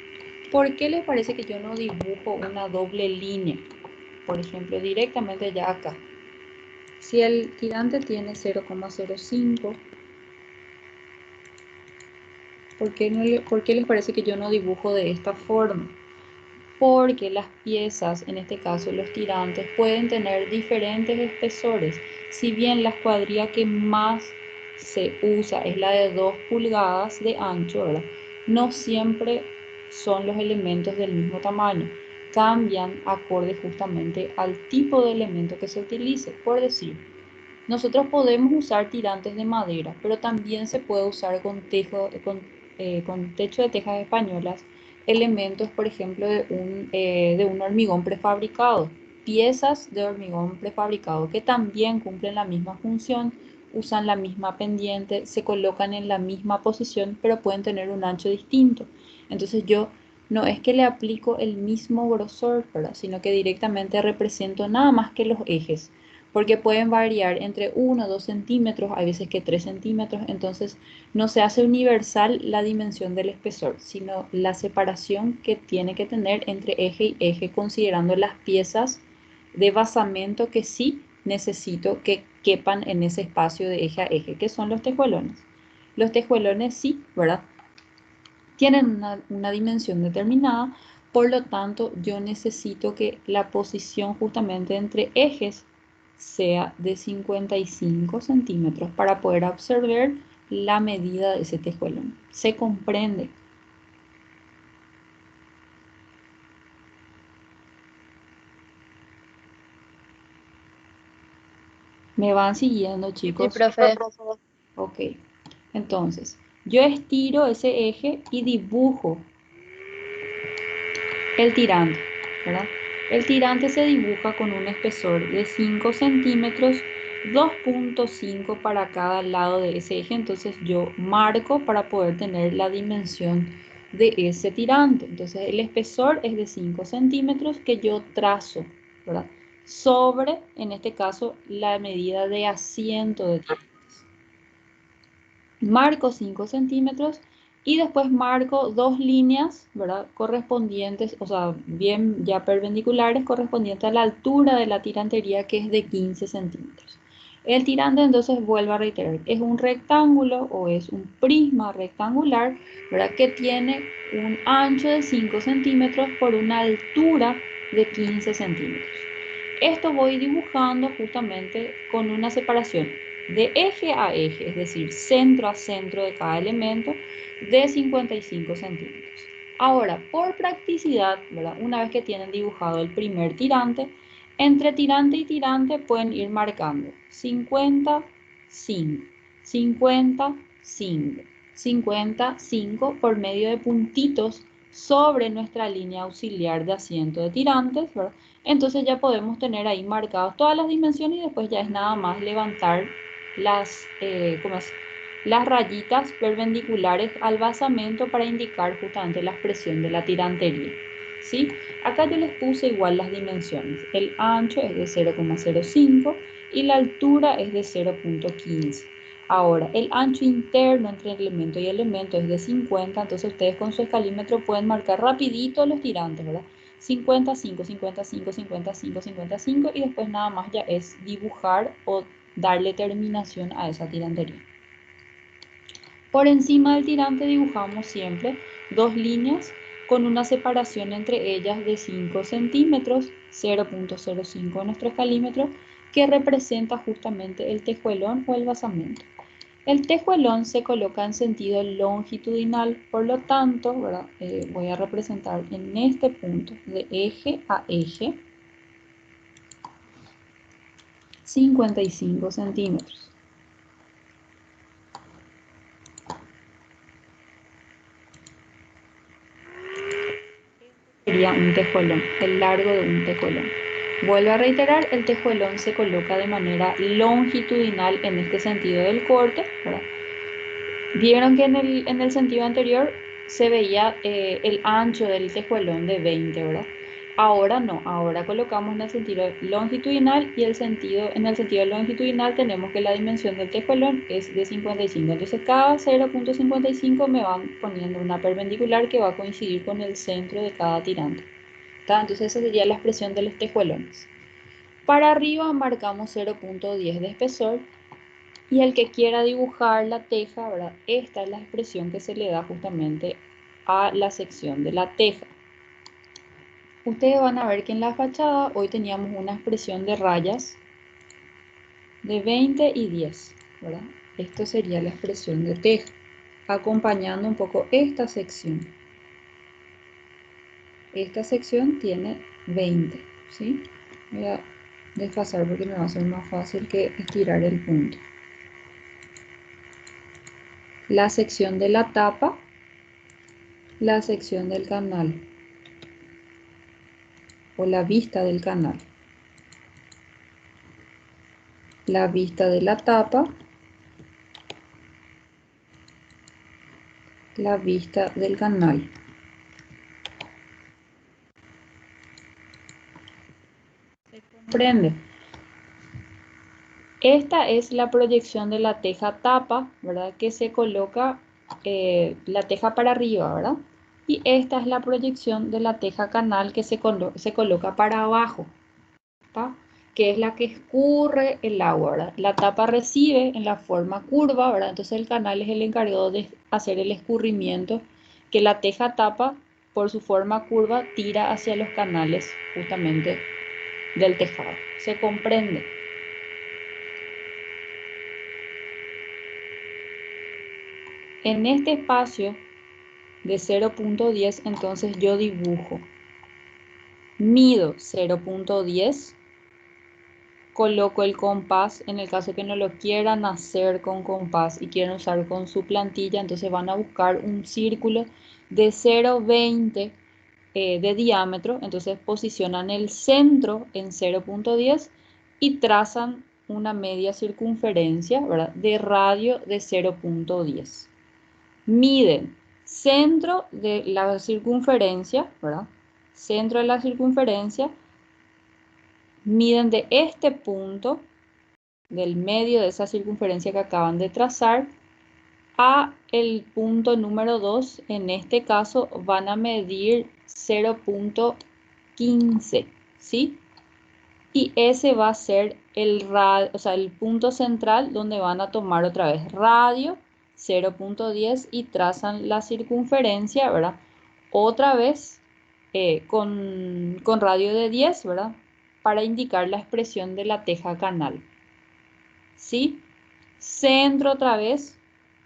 ¿Por qué les parece que yo no dibujo una doble línea? Por ejemplo, directamente ya acá. Si el tirante tiene 0,05, ¿por qué les parece que yo no dibujo de esta forma? Porque las piezas, en este caso los tirantes, pueden tener diferentes espesores. Si bien la escuadrilla que más se usa es la de 2 pulgadas de ancho, ¿verdad? No siempre son los elementos del mismo tamaño. Cambian acorde justamente al tipo de elemento que se utilice. Por decir, nosotros podemos usar tirantes de madera, pero también se puede usar con techo de tejas españolas, elementos, por ejemplo, de un hormigón prefabricado, piezas de hormigón prefabricado que también cumplen la misma función, usan la misma pendiente, se colocan en la misma posición, pero pueden tener un ancho distinto. Entonces yo no es que le aplico el mismo grosor, ¿verdad? Sino que directamente represento nada más que los ejes, porque pueden variar entre 1 o 2 centímetros, hay veces que 3 centímetros, entonces no se hace universal la dimensión del espesor, sino la separación que tiene que tener entre eje y eje, considerando las piezas de basamento que sí necesito que quepan en ese espacio de eje a eje, que son los tejuelones. Los tejuelones sí, ¿verdad? Tienen una dimensión determinada, por lo tanto yo necesito que la posición justamente entre ejes sea de 55 centímetros para poder absorber la medida de ese tejuelón. ¿Se comprende? ¿Me van siguiendo, chicos? Sí, profe. Ok. Entonces, yo estiro ese eje y dibujo el tirante, ¿verdad? El tirante se dibuja con un espesor de 5 centímetros, 2.5 para cada lado de ese eje. Entonces yo marco para poder tener la dimensión de ese tirante. Entonces el espesor es de 5 centímetros que yo trazo, ¿verdad? Sobre, en este caso, la medida de asiento de tirantes. Marco 5 centímetros y después marco 2 líneas, ¿verdad? Correspondientes, o sea, bien ya perpendiculares, correspondientes a la altura de la tirantería, que es de 15 centímetros. El tirante, entonces, vuelvo a reiterar, es un rectángulo o es un prisma rectangular, ¿verdad? Que tiene un ancho de 5 centímetros por una altura de 15 centímetros. Esto voy dibujando justamente con una separación de eje a eje, es decir, centro a centro de cada elemento, de 55 centímetros. Ahora, por practicidad, ¿verdad? Una vez que tienen dibujado el primer tirante, entre tirante y tirante pueden ir marcando 55, 55, 55 por medio de puntitos sobre nuestra línea auxiliar de asiento de tirantes, ¿verdad? Entonces ya podemos tener ahí marcadas todas las dimensiones y después ya es nada más levantar las rayitas perpendiculares al basamento para indicar justamente la expresión de la tirantería. ¿Sí? Acá yo les puse igual las dimensiones. El ancho es de 0,05 y la altura es de 0,15. Ahora, el ancho interno entre elemento y elemento es de 50, entonces ustedes con su escalímetro pueden marcar rapidito los tirantes, ¿verdad? 55, 55, 55, 55 y después nada más ya es dibujar o darle terminación a esa tirantería. Por encima del tirante dibujamos siempre dos líneas con una separación entre ellas de 5 centímetros, 0,05 en nuestro escalímetro, que representa justamente el tejuelón o el basamento. El tejuelón se coloca en sentido longitudinal, por lo tanto, voy a representar en este punto de eje a eje 55 centímetros. Sería un tejuelón, el largo de un tejuelón. Vuelvo a reiterar, el tejuelón se coloca de manera longitudinal en este sentido del corte, ¿verdad? Vieron que en el sentido anterior se veía el ancho del tejuelón de 20, ¿verdad? Ahora no, ahora colocamos en el sentido longitudinal y en el sentido longitudinal tenemos que la dimensión del tejuelón es de 55. Entonces cada 0,55 me van poniendo una perpendicular que va a coincidir con el centro de cada tirante. ¿Está? Entonces esa sería la expresión de los tejuelones. Para arriba marcamos 0,10 de espesor. Y el que quiera dibujar la teja, ¿verdad? Esta es la expresión que se le da justamente a la sección de la teja. Ustedes van a ver que en la fachada hoy teníamos una expresión de rayas de 20 y 10, ¿verdad? Esto sería la expresión de teja, acompañando un poco esta sección. Esta sección tiene 20, ¿sí? Voy a desfasar porque me va a ser más fácil que estirar el punto. La sección de la tapa, la sección del canal o la vista del canal, la vista de la tapa, la vista del canal. ¿Se comprende? Esta es la proyección de la teja tapa, ¿verdad? Que se coloca la teja para arriba, ¿verdad? Y esta es la proyección de la teja canal que se coloca para abajo, ¿tá? Que es la que escurre el agua, ¿verdad? La tapa recibe en la forma curva, ¿verdad? Entonces el canal es el encargado de hacer el escurrimiento que la teja tapa, por su forma curva, tira hacia los canales justamente del tejado. ¿Se comprende? En este espacio de 0,10, entonces yo dibujo, mido 0,10, coloco el compás, en el caso que no lo quieran hacer con compás y quieran usar con su plantilla, entonces van a buscar un círculo de 0,20 de diámetro, entonces posicionan el centro en 0,10 y trazan una media circunferencia, ¿verdad? De radio de 0,10. Miden centro de la circunferencia, ¿verdad? Centro de la circunferencia, miden de este punto, del medio de esa circunferencia que acaban de trazar, a el punto número 2, en este caso van a medir 0,15, ¿sí? Y ese va a ser el punto central donde van a tomar otra vez radio 0,10 y trazan la circunferencia, ¿verdad? Otra vez con radio de 10, ¿verdad? Para indicar la expresión de la teja canal. ¿Sí? Centro otra vez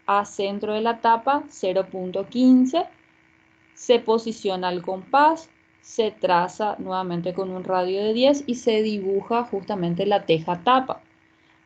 a centro de la tapa 0,15. Se posiciona el compás, se traza nuevamente con un radio de 10 y se dibuja justamente la teja tapa.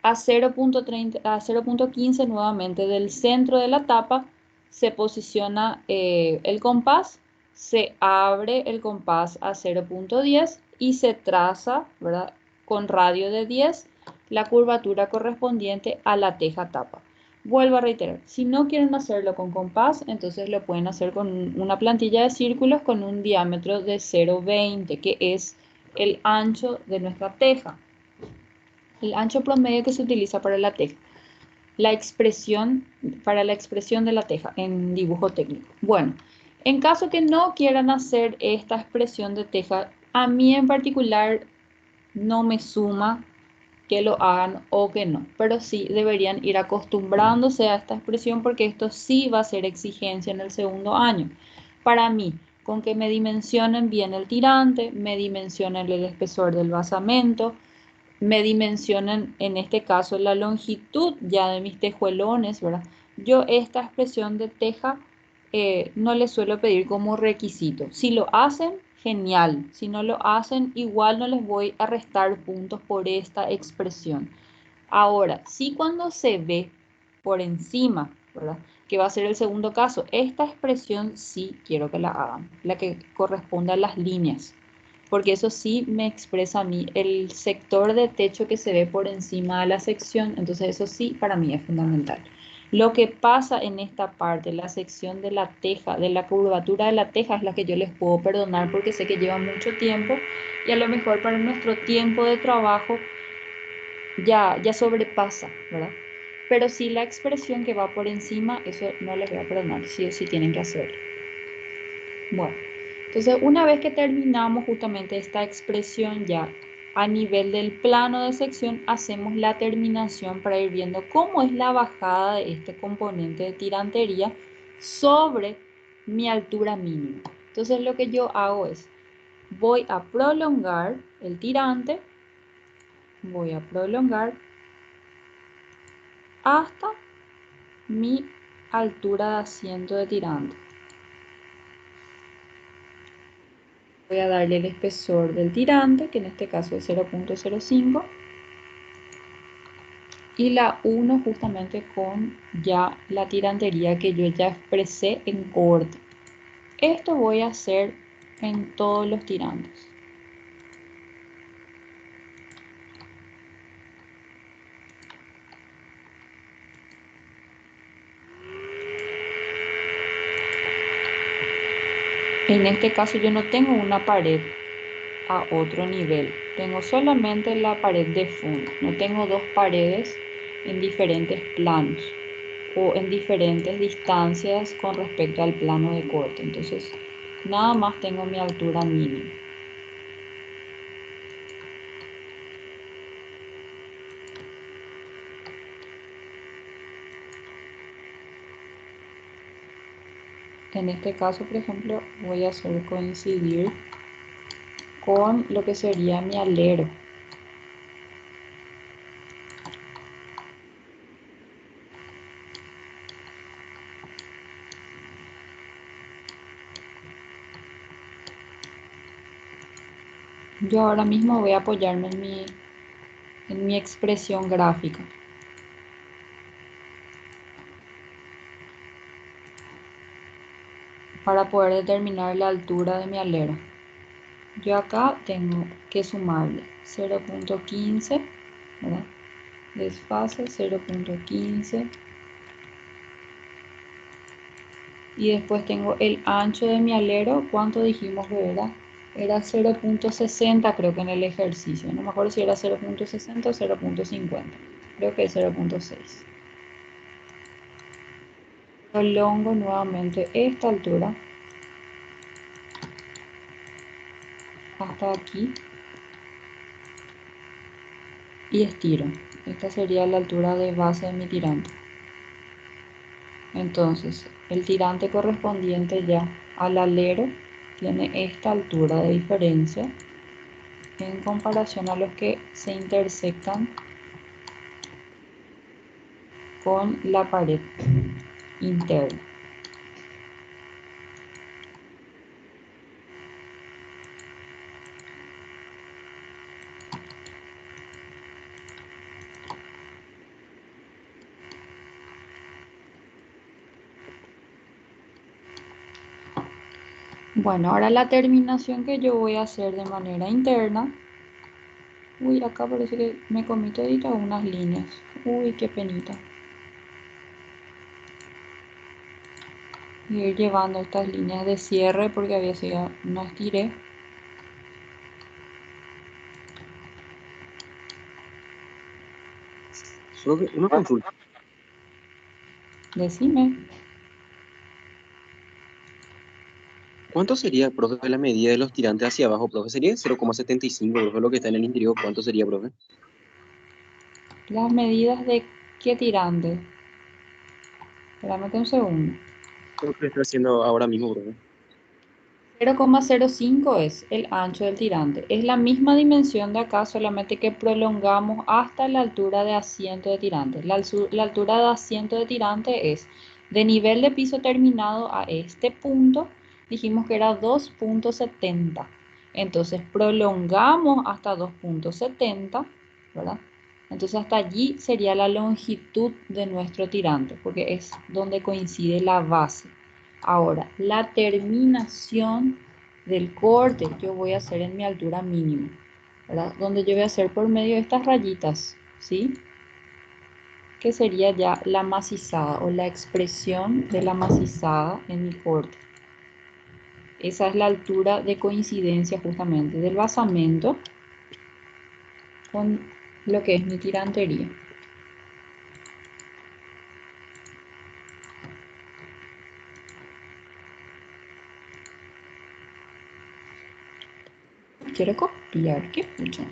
A 0,15 nuevamente del centro de la tapa se posiciona el compás, se abre el compás a 0,10 y se traza, ¿verdad?, con radio de 10 la curvatura correspondiente a la teja tapa. Vuelvo a reiterar, si no quieren hacerlo con compás, entonces lo pueden hacer con una plantilla de círculos con un diámetro de 0,20, que es el ancho de nuestra teja. El ancho promedio que se utiliza para la teja. Para la expresión de la teja en dibujo técnico. Bueno, en caso que no quieran hacer esta expresión de teja, a mí en particular no me suma que lo hagan o que no, pero sí deberían ir acostumbrándose a esta expresión porque esto sí va a ser exigencia en el segundo año. Para mí, con que me dimensionen bien el tirante, me dimensionen el espesor del basamento, me dimensionen en este caso la longitud ya de mis tejuelones, ¿verdad? Yo esta expresión de teja no les suelo pedir como requisito. Si lo hacen, genial. Si no lo hacen, igual no les voy a restar puntos por esta expresión. Ahora, sí, cuando se ve por encima, ¿verdad?, que va a ser el segundo caso, esta expresión sí quiero que la hagan, la que corresponde a las líneas, porque eso sí me expresa a mí el sector de techo que se ve por encima de la sección, entonces eso sí para mí es fundamental. Lo que pasa en esta parte, la sección de la teja, de la curvatura de la teja, es la que yo les puedo perdonar porque sé que lleva mucho tiempo y a lo mejor para nuestro tiempo de trabajo ya sobrepasa, ¿verdad? Pero sí la expresión que va por encima, eso no les voy a perdonar, sí o sí tienen que hacerlo. Bueno, entonces una vez que terminamos justamente esta expresión ya a nivel del plano de sección, hacemos la terminación para ir viendo cómo es la bajada de este componente de tirantería sobre mi altura mínima. Entonces lo que yo hago es, voy a prolongar el tirante, voy a prolongar hasta mi altura de asiento de tirante. Voy a darle el espesor del tirante, que en este caso es 0,05, y la uno justamente con ya la tirantería que yo ya expresé en corte. Esto voy a hacer en todos los tirantes. En este caso yo no tengo una pared a otro nivel, tengo solamente la pared de fondo, no tengo dos paredes en diferentes planos o en diferentes distancias con respecto al plano de corte, entonces nada más tengo mi altura mínima. En este caso, por ejemplo, voy a hacer coincidir con lo que sería mi alero. Yo ahora mismo voy a apoyarme en mi expresión gráfica. Para poder determinar la altura de mi alero. Yo acá tengo que sumarle 0,15, ¿verdad? Desfase 0,15. Y después tengo el ancho de mi alero. ¿Cuánto dijimos que era? Era 0,60 creo que en el ejercicio. No me acuerdo si era 0,60 o 0,50. Creo que es 0,6. Prolongo nuevamente esta altura hasta aquí y estiro. Esta sería la altura de base de mi tirante. Entonces, el tirante correspondiente ya al alero tiene esta altura de diferencia en comparación a los que se intersectan con la pared interna. Bueno, ahora la terminación que yo voy a hacer de manera interna. Uy, acá parece que me comí todita unas líneas. Uy, qué penita. Voy a ir llevando estas líneas de cierre porque había sido, no estiré. Profe, una consulta. Decime. ¿Cuánto sería, profe, la medida de los tirantes hacia abajo, profe? ¿Sería 0,75, profe, lo que está en el interior? ¿Cuánto sería, profe? Las medidas de qué tirante. Espérame un segundo. Lo que está haciendo ahora mismo, profe. 0,05 es el ancho del tirante. Es la misma dimensión de acá, solamente que prolongamos hasta la altura de asiento de tirante. La altura de asiento de tirante es de nivel de piso terminado a este punto, dijimos que era 2,70. Entonces prolongamos hasta 2,70, ¿verdad? Entonces hasta allí sería la longitud de nuestro tirante, porque es donde coincide la base. Ahora, la terminación del corte yo voy a hacer en mi altura mínima, ¿verdad? Donde yo voy a hacer por medio de estas rayitas, ¿sí? Que sería ya la macizada o la expresión de la macizada en mi corte. Esa es la altura de coincidencia justamente del basamento con lo que es mi tirantería. Quiero copiar, ¿qué pucha?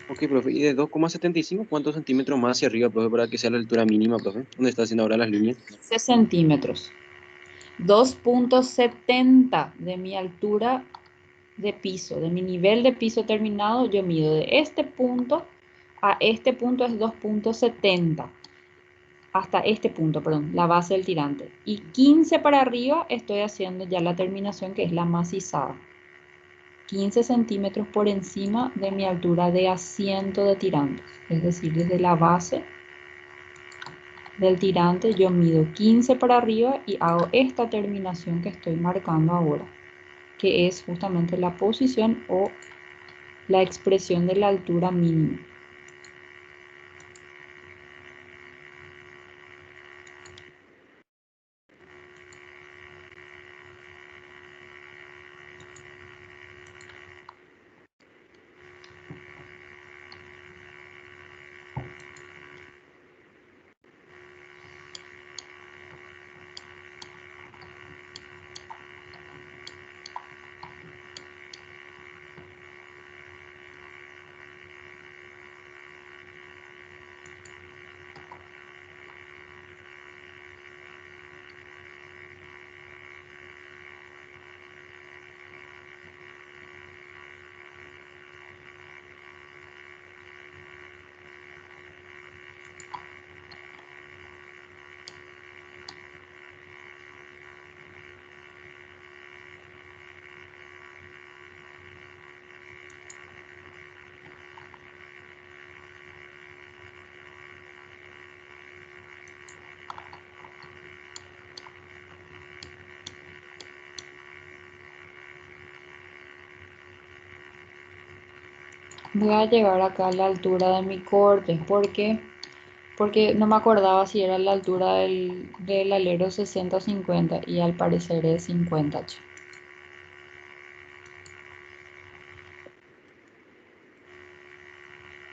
Ok, profe. ¿Y de 2,75 cuántos centímetros más hacia arriba, profe, para que sea la altura mínima, profe? ¿Dónde está haciendo ahora las líneas? 15 centímetros. 2,70 de mi altura de piso, de mi nivel de piso terminado, yo mido de este punto a este punto es 2,70. Hasta este punto, perdón, la base del tirante. Y 15 para arriba estoy haciendo ya la terminación que es la macizada. 15 centímetros por encima de mi altura de asiento de tirante. Es decir, desde la base del tirante yo mido 15 para arriba y hago esta terminación que estoy marcando ahora, que es justamente la posición o la expresión de la altura mínima. Voy a llegar acá a la altura de mi corte. ¿Por qué? Porque no me acordaba si era la altura del alero 60 o 50 y al parecer es 50. Che.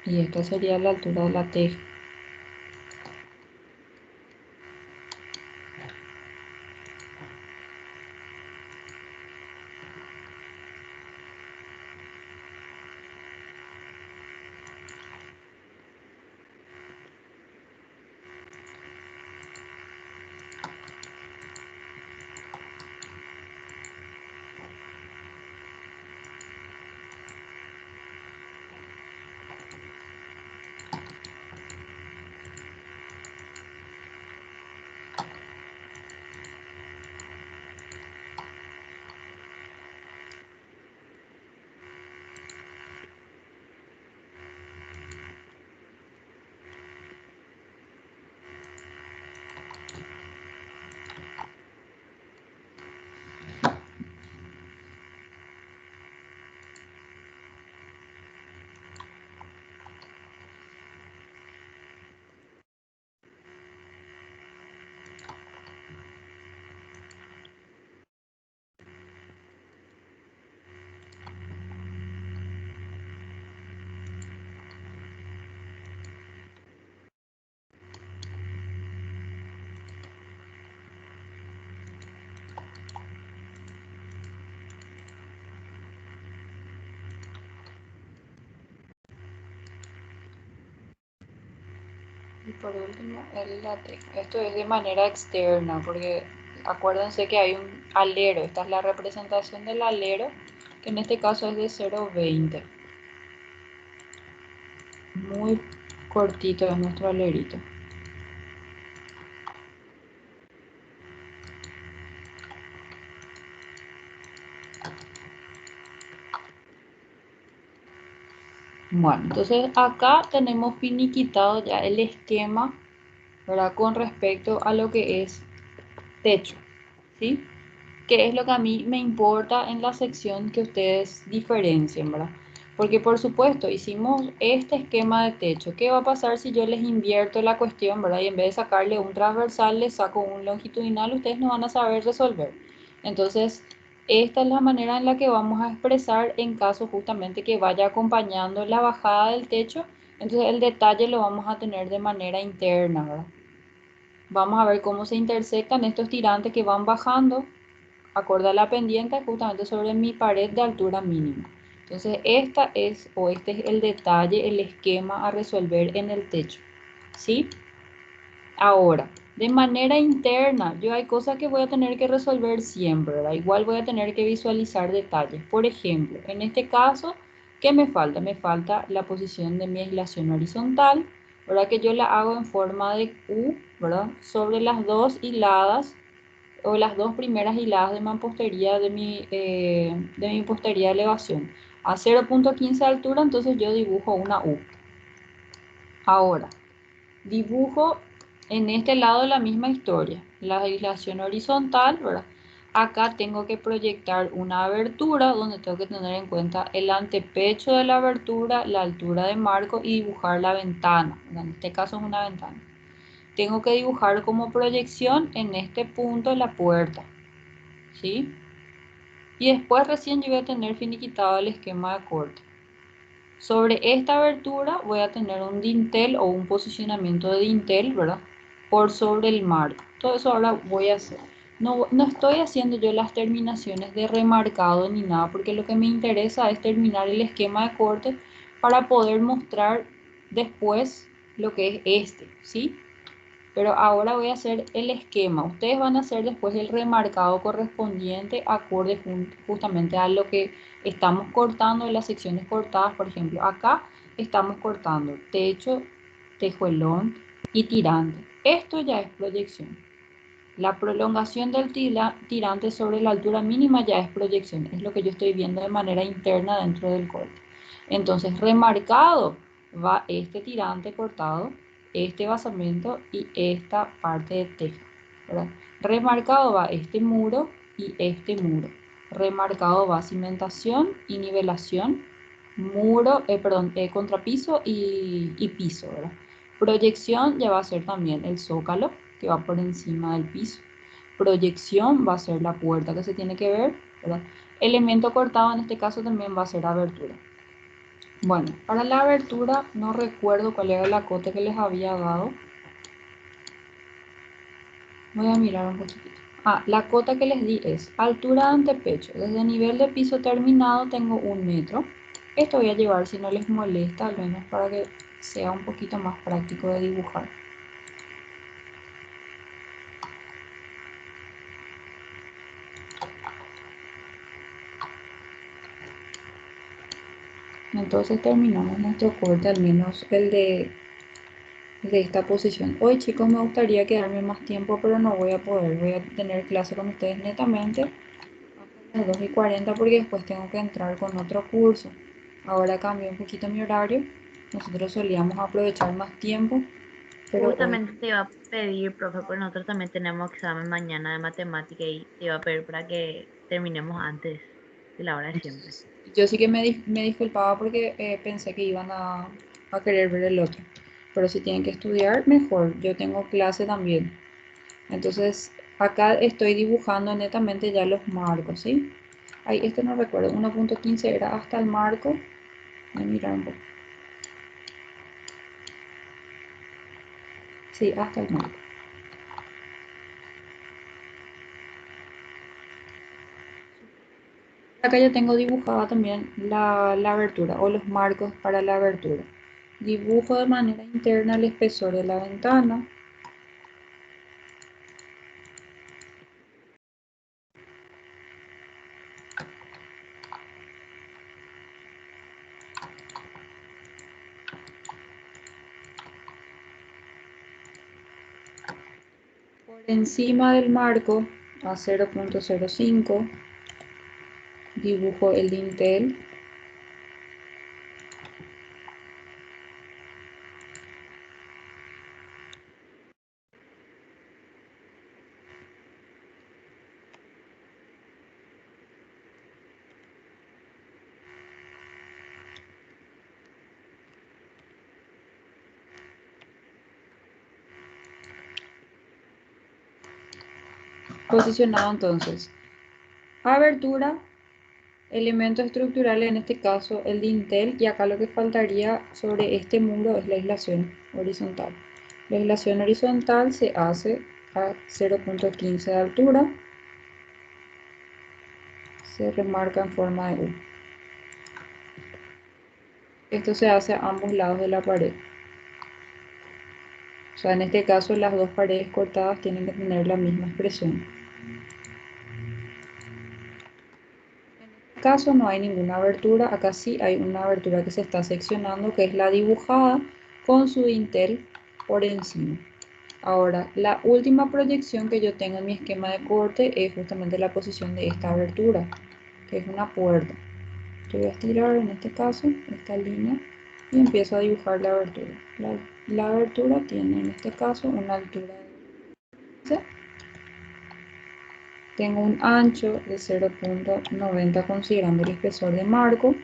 Y esta sería la altura de la teja. Y por último, el látex. Esto es de manera externa, porque acuérdense que hay un alero. Esta es la representación del alero, que en este caso es de 0,20. Muy cortito es nuestro alerito. Bueno, entonces acá tenemos finiquitado ya el esquema, ¿verdad? Con respecto a lo que es techo, ¿sí? Que es lo que a mí me importa en la sección que ustedes diferencien, ¿verdad? Porque por supuesto hicimos este esquema de techo. ¿Qué va a pasar si yo les invierto la cuestión, ¿verdad? Y en vez de sacarle un transversal, les saco un longitudinal, ustedes no van a saber resolver. Entonces, esta es la manera en la que vamos a expresar en caso justamente que vaya acompañando la bajada del techo. Entonces, el detalle lo vamos a tener de manera interna, ¿verdad? Vamos a ver cómo se intersectan estos tirantes que van bajando acorde a la pendiente justamente sobre mi pared de altura mínima. Entonces, esta es, o este es el detalle, el esquema a resolver en el techo, ¿sí? Ahora, de manera interna, yo hay cosas que voy a tener que resolver siempre, ¿verdad? Igual voy a tener que visualizar detalles. Por ejemplo, en este caso, ¿qué me falta? Me falta la posición de mi aislación horizontal, ¿verdad? Que yo la hago en forma de U, ¿verdad? Sobre las dos hiladas o las dos primeras hiladas de mampostería de mi postería de elevación. A 0,15 de altura, entonces yo dibujo una U. Ahora, dibujo en este lado la misma historia, la aislación horizontal, ¿verdad? Acá tengo que proyectar una abertura donde tengo que tener en cuenta el antepecho de la abertura, la altura de marco y dibujar la ventana. En este caso es una ventana. Tengo que dibujar como proyección en este punto la puerta, ¿sí? Y después recién yo voy a tener finiquitado el esquema de corte. Sobre esta abertura voy a tener un dintel o un posicionamiento de dintel, ¿verdad? Por sobre el marco. Todo eso ahora voy a hacer. No estoy haciendo yo las terminaciones de remarcado ni nada, porque lo que me interesa es terminar el esquema de corte para poder mostrar después lo que es este, ¿sí? Pero ahora voy a hacer el esquema. Ustedes van a hacer después el remarcado correspondiente acorde justamente a lo que estamos cortando en las secciones cortadas. Por ejemplo, acá estamos cortando techo, tejuelón y tirante. Esto ya es proyección. La prolongación del tirante sobre la altura mínima ya es proyección. Es lo que yo estoy viendo de manera interna dentro del corte. Entonces, remarcado va este tirante cortado, este basamento y esta parte de teja, ¿verdad? Remarcado va este muro y este muro. Remarcado va cimentación y nivelación, muro, contrapiso y piso, ¿verdad? Proyección ya va a ser también el zócalo que va por encima del piso. Proyección va a ser la puerta que se tiene que ver, ¿verdad? Elemento cortado en este caso también va a ser abertura. Bueno, para la abertura no recuerdo cuál era la cota que les había dado. Voy a mirar un poquitito. Ah, la cota que les di es altura de antepecho. Desde nivel de piso terminado tengo 1 metro. Esto voy a llevar si no les molesta, al menos para que sea un poquito más práctico de dibujar. Entonces terminamos nuestro corte, al menos el de esta posición. Hoy chicos me gustaría quedarme más tiempo, pero no voy a poder. Voy a tener clase con ustedes netamente hasta las 2:40 porque después tengo que entrar con otro curso. Ahora cambié un poquito mi horario. Nosotros solíamos aprovechar más tiempo, pero hoy Justamente te iba a pedir, profe, pues nosotros también tenemos examen mañana de matemática y te iba a pedir para que terminemos antes de la hora de siempre. yo sí que me disculpaba porque pensé que iban a querer ver el otro. Pero si tienen que estudiar, mejor. Yo tengo clase también. Entonces, acá estoy dibujando netamente ya los marcos, ¿sí? Ay, este no recuerdo, 1,15 era hasta el marco. Voy a mirar un poco. Sí, hasta el marco. Acá ya tengo dibujada también la abertura o los marcos para la abertura. Dibujo de manera interna el espesor de la ventana. Por encima del marco a 0.05 dibujo el dintel. Posicionado entonces. Abertura, elemento estructural, en este caso el dintel, y acá lo que faltaría sobre este muro es la aislación horizontal. La aislación horizontal se hace a 0.15 de altura, se remarca en forma de U. Esto se hace a ambos lados de la pared. O sea, en este caso las dos paredes cortadas tienen que tener la misma expresión. En este caso no hay ninguna abertura, acá sí hay una abertura que se está seccionando, que es la dibujada con su dintel por encima. Ahora, la última proyección que yo tengo en mi esquema de corte es justamente la posición de esta abertura, que es una puerta. Yo voy a estirar en este caso esta línea y empiezo a dibujar la abertura. La abertura tiene en este caso una altura de 15. Tengo un ancho de 0.90 considerando el espesor de marco,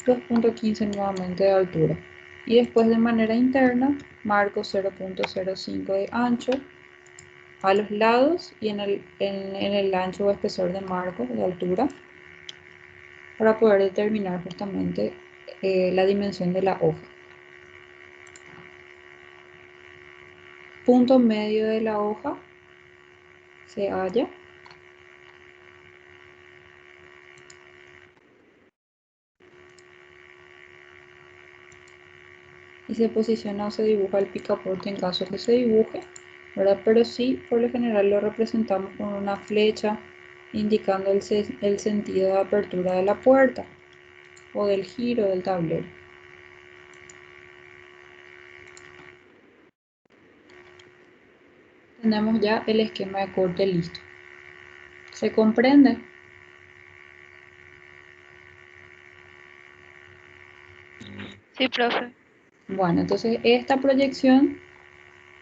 2.15 nuevamente de altura. Y después de manera interna marco 0.05 de ancho a los lados y en el ancho o espesor de marco de altura para poder determinar justamente la dimensión de la hoja. Punto medio de la hoja se halla y se posiciona o se dibuja el picaporte en caso que se dibuje, ¿verdad? Pero sí, por lo general lo representamos con una flecha indicando el sentido de apertura de la puerta o del giro del tablero. Tenemos ya el esquema de corte listo. ¿Se comprende? Sí, profe. Bueno, entonces esta proyección,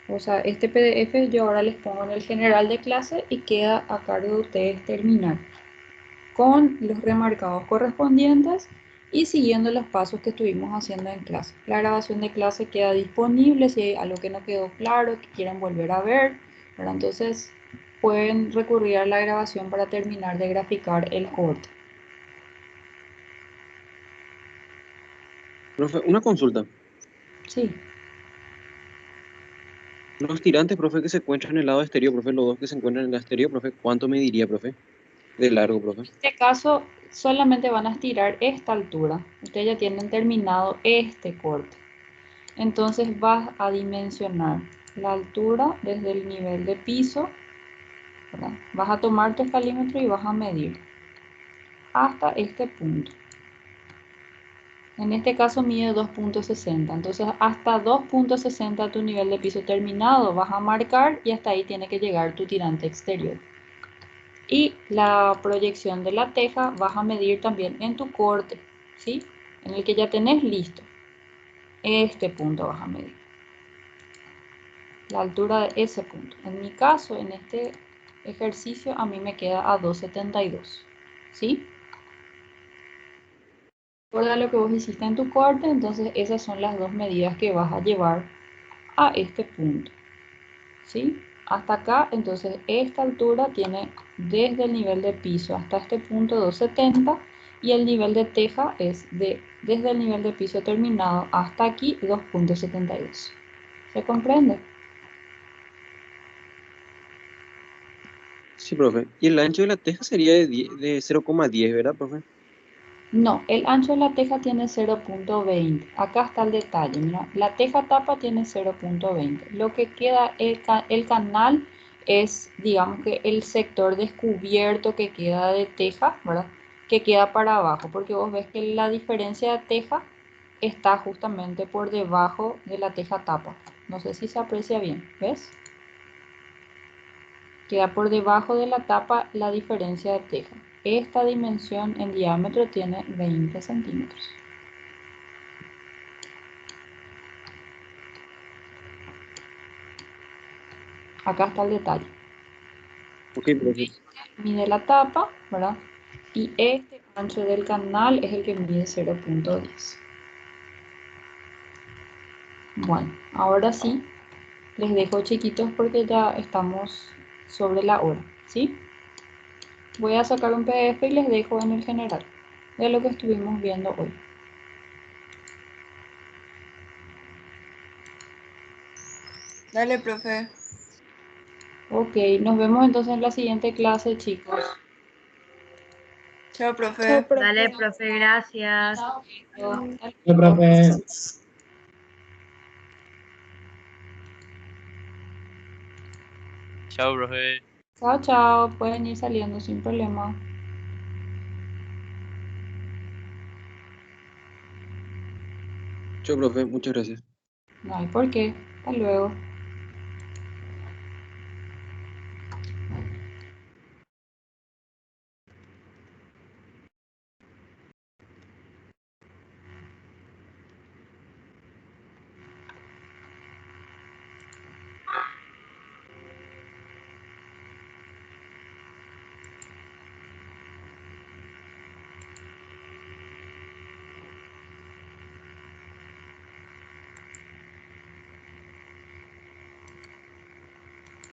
o sea, este PDF yo ahora les pongo en el general de clase y queda a cargo de ustedes terminar con los remarcados correspondientes y siguiendo los pasos que estuvimos haciendo en clase. La grabación de clase queda disponible si hay algo que no quedó claro, que quieren volver a ver, ¿verdad? Entonces pueden recurrir a la grabación para terminar de graficar el corte. Profe, una consulta. Sí. Los tirantes, profe, que se encuentran en el lado exterior, profe, los dos que se encuentran en el exterior, profe, ¿cuánto mediría, profe? De largo, profe. En este caso solamente van a estirar esta altura. Ustedes ya tienen terminado este corte. Entonces vas a dimensionar la altura desde el nivel de piso, ¿verdad? Vas a tomar tu escalímetro y vas a medir hasta este punto. En este caso mide 2.60, entonces hasta 2.60 tu nivel de piso terminado vas a marcar y hasta ahí tiene que llegar tu tirante exterior. Y la proyección de la teja vas a medir también en tu corte, ¿sí? En el que ya tenés listo. Este punto vas a medir. La altura de ese punto. En mi caso, en este ejercicio, a mí me queda a 2.72, ¿sí? Recuerda lo que vos hiciste en tu corte, entonces esas son las dos medidas que vas a llevar a este punto, ¿sí? Hasta acá, entonces esta altura tiene desde el nivel de piso hasta este punto 2.70 y el nivel de teja es desde el nivel de piso terminado hasta aquí 2.72. ¿Se comprende? Sí, profe. Y el ancho de la teja sería de 0,10, ¿verdad, profe? No, el ancho de la teja tiene 0.20. Acá está el detalle. Mira, la teja tapa tiene 0.20. Lo que queda, el canal es, digamos que el sector descubierto que queda de teja, ¿verdad? Que queda para abajo, porque vos ves que la diferencia de teja está justamente por debajo de la teja tapa. No sé si se aprecia bien, ¿ves? Queda por debajo de la tapa la diferencia de teja. Esta dimensión en diámetro tiene 20 centímetros. Acá está el detalle. Ok, profe. Mide la tapa, ¿verdad? Y este ancho del canal es el que mide 0.10. Bueno, ahora sí, les dejo chiquitos porque ya estamos sobre la hora, ¿sí? Voy a sacar un PDF y les dejo en el general de lo que estuvimos viendo hoy. Dale, profe. Ok, nos vemos entonces en la siguiente clase, chicos. Chao, profe. Chao, profe. Dale, profe, gracias. Chao, chicos. Hasta Sí, luego. profe. Chao, profe. Chao, chao. Pueden ir saliendo sin problema. Chao, profe. Muchas gracias. No hay por qué. Hasta luego.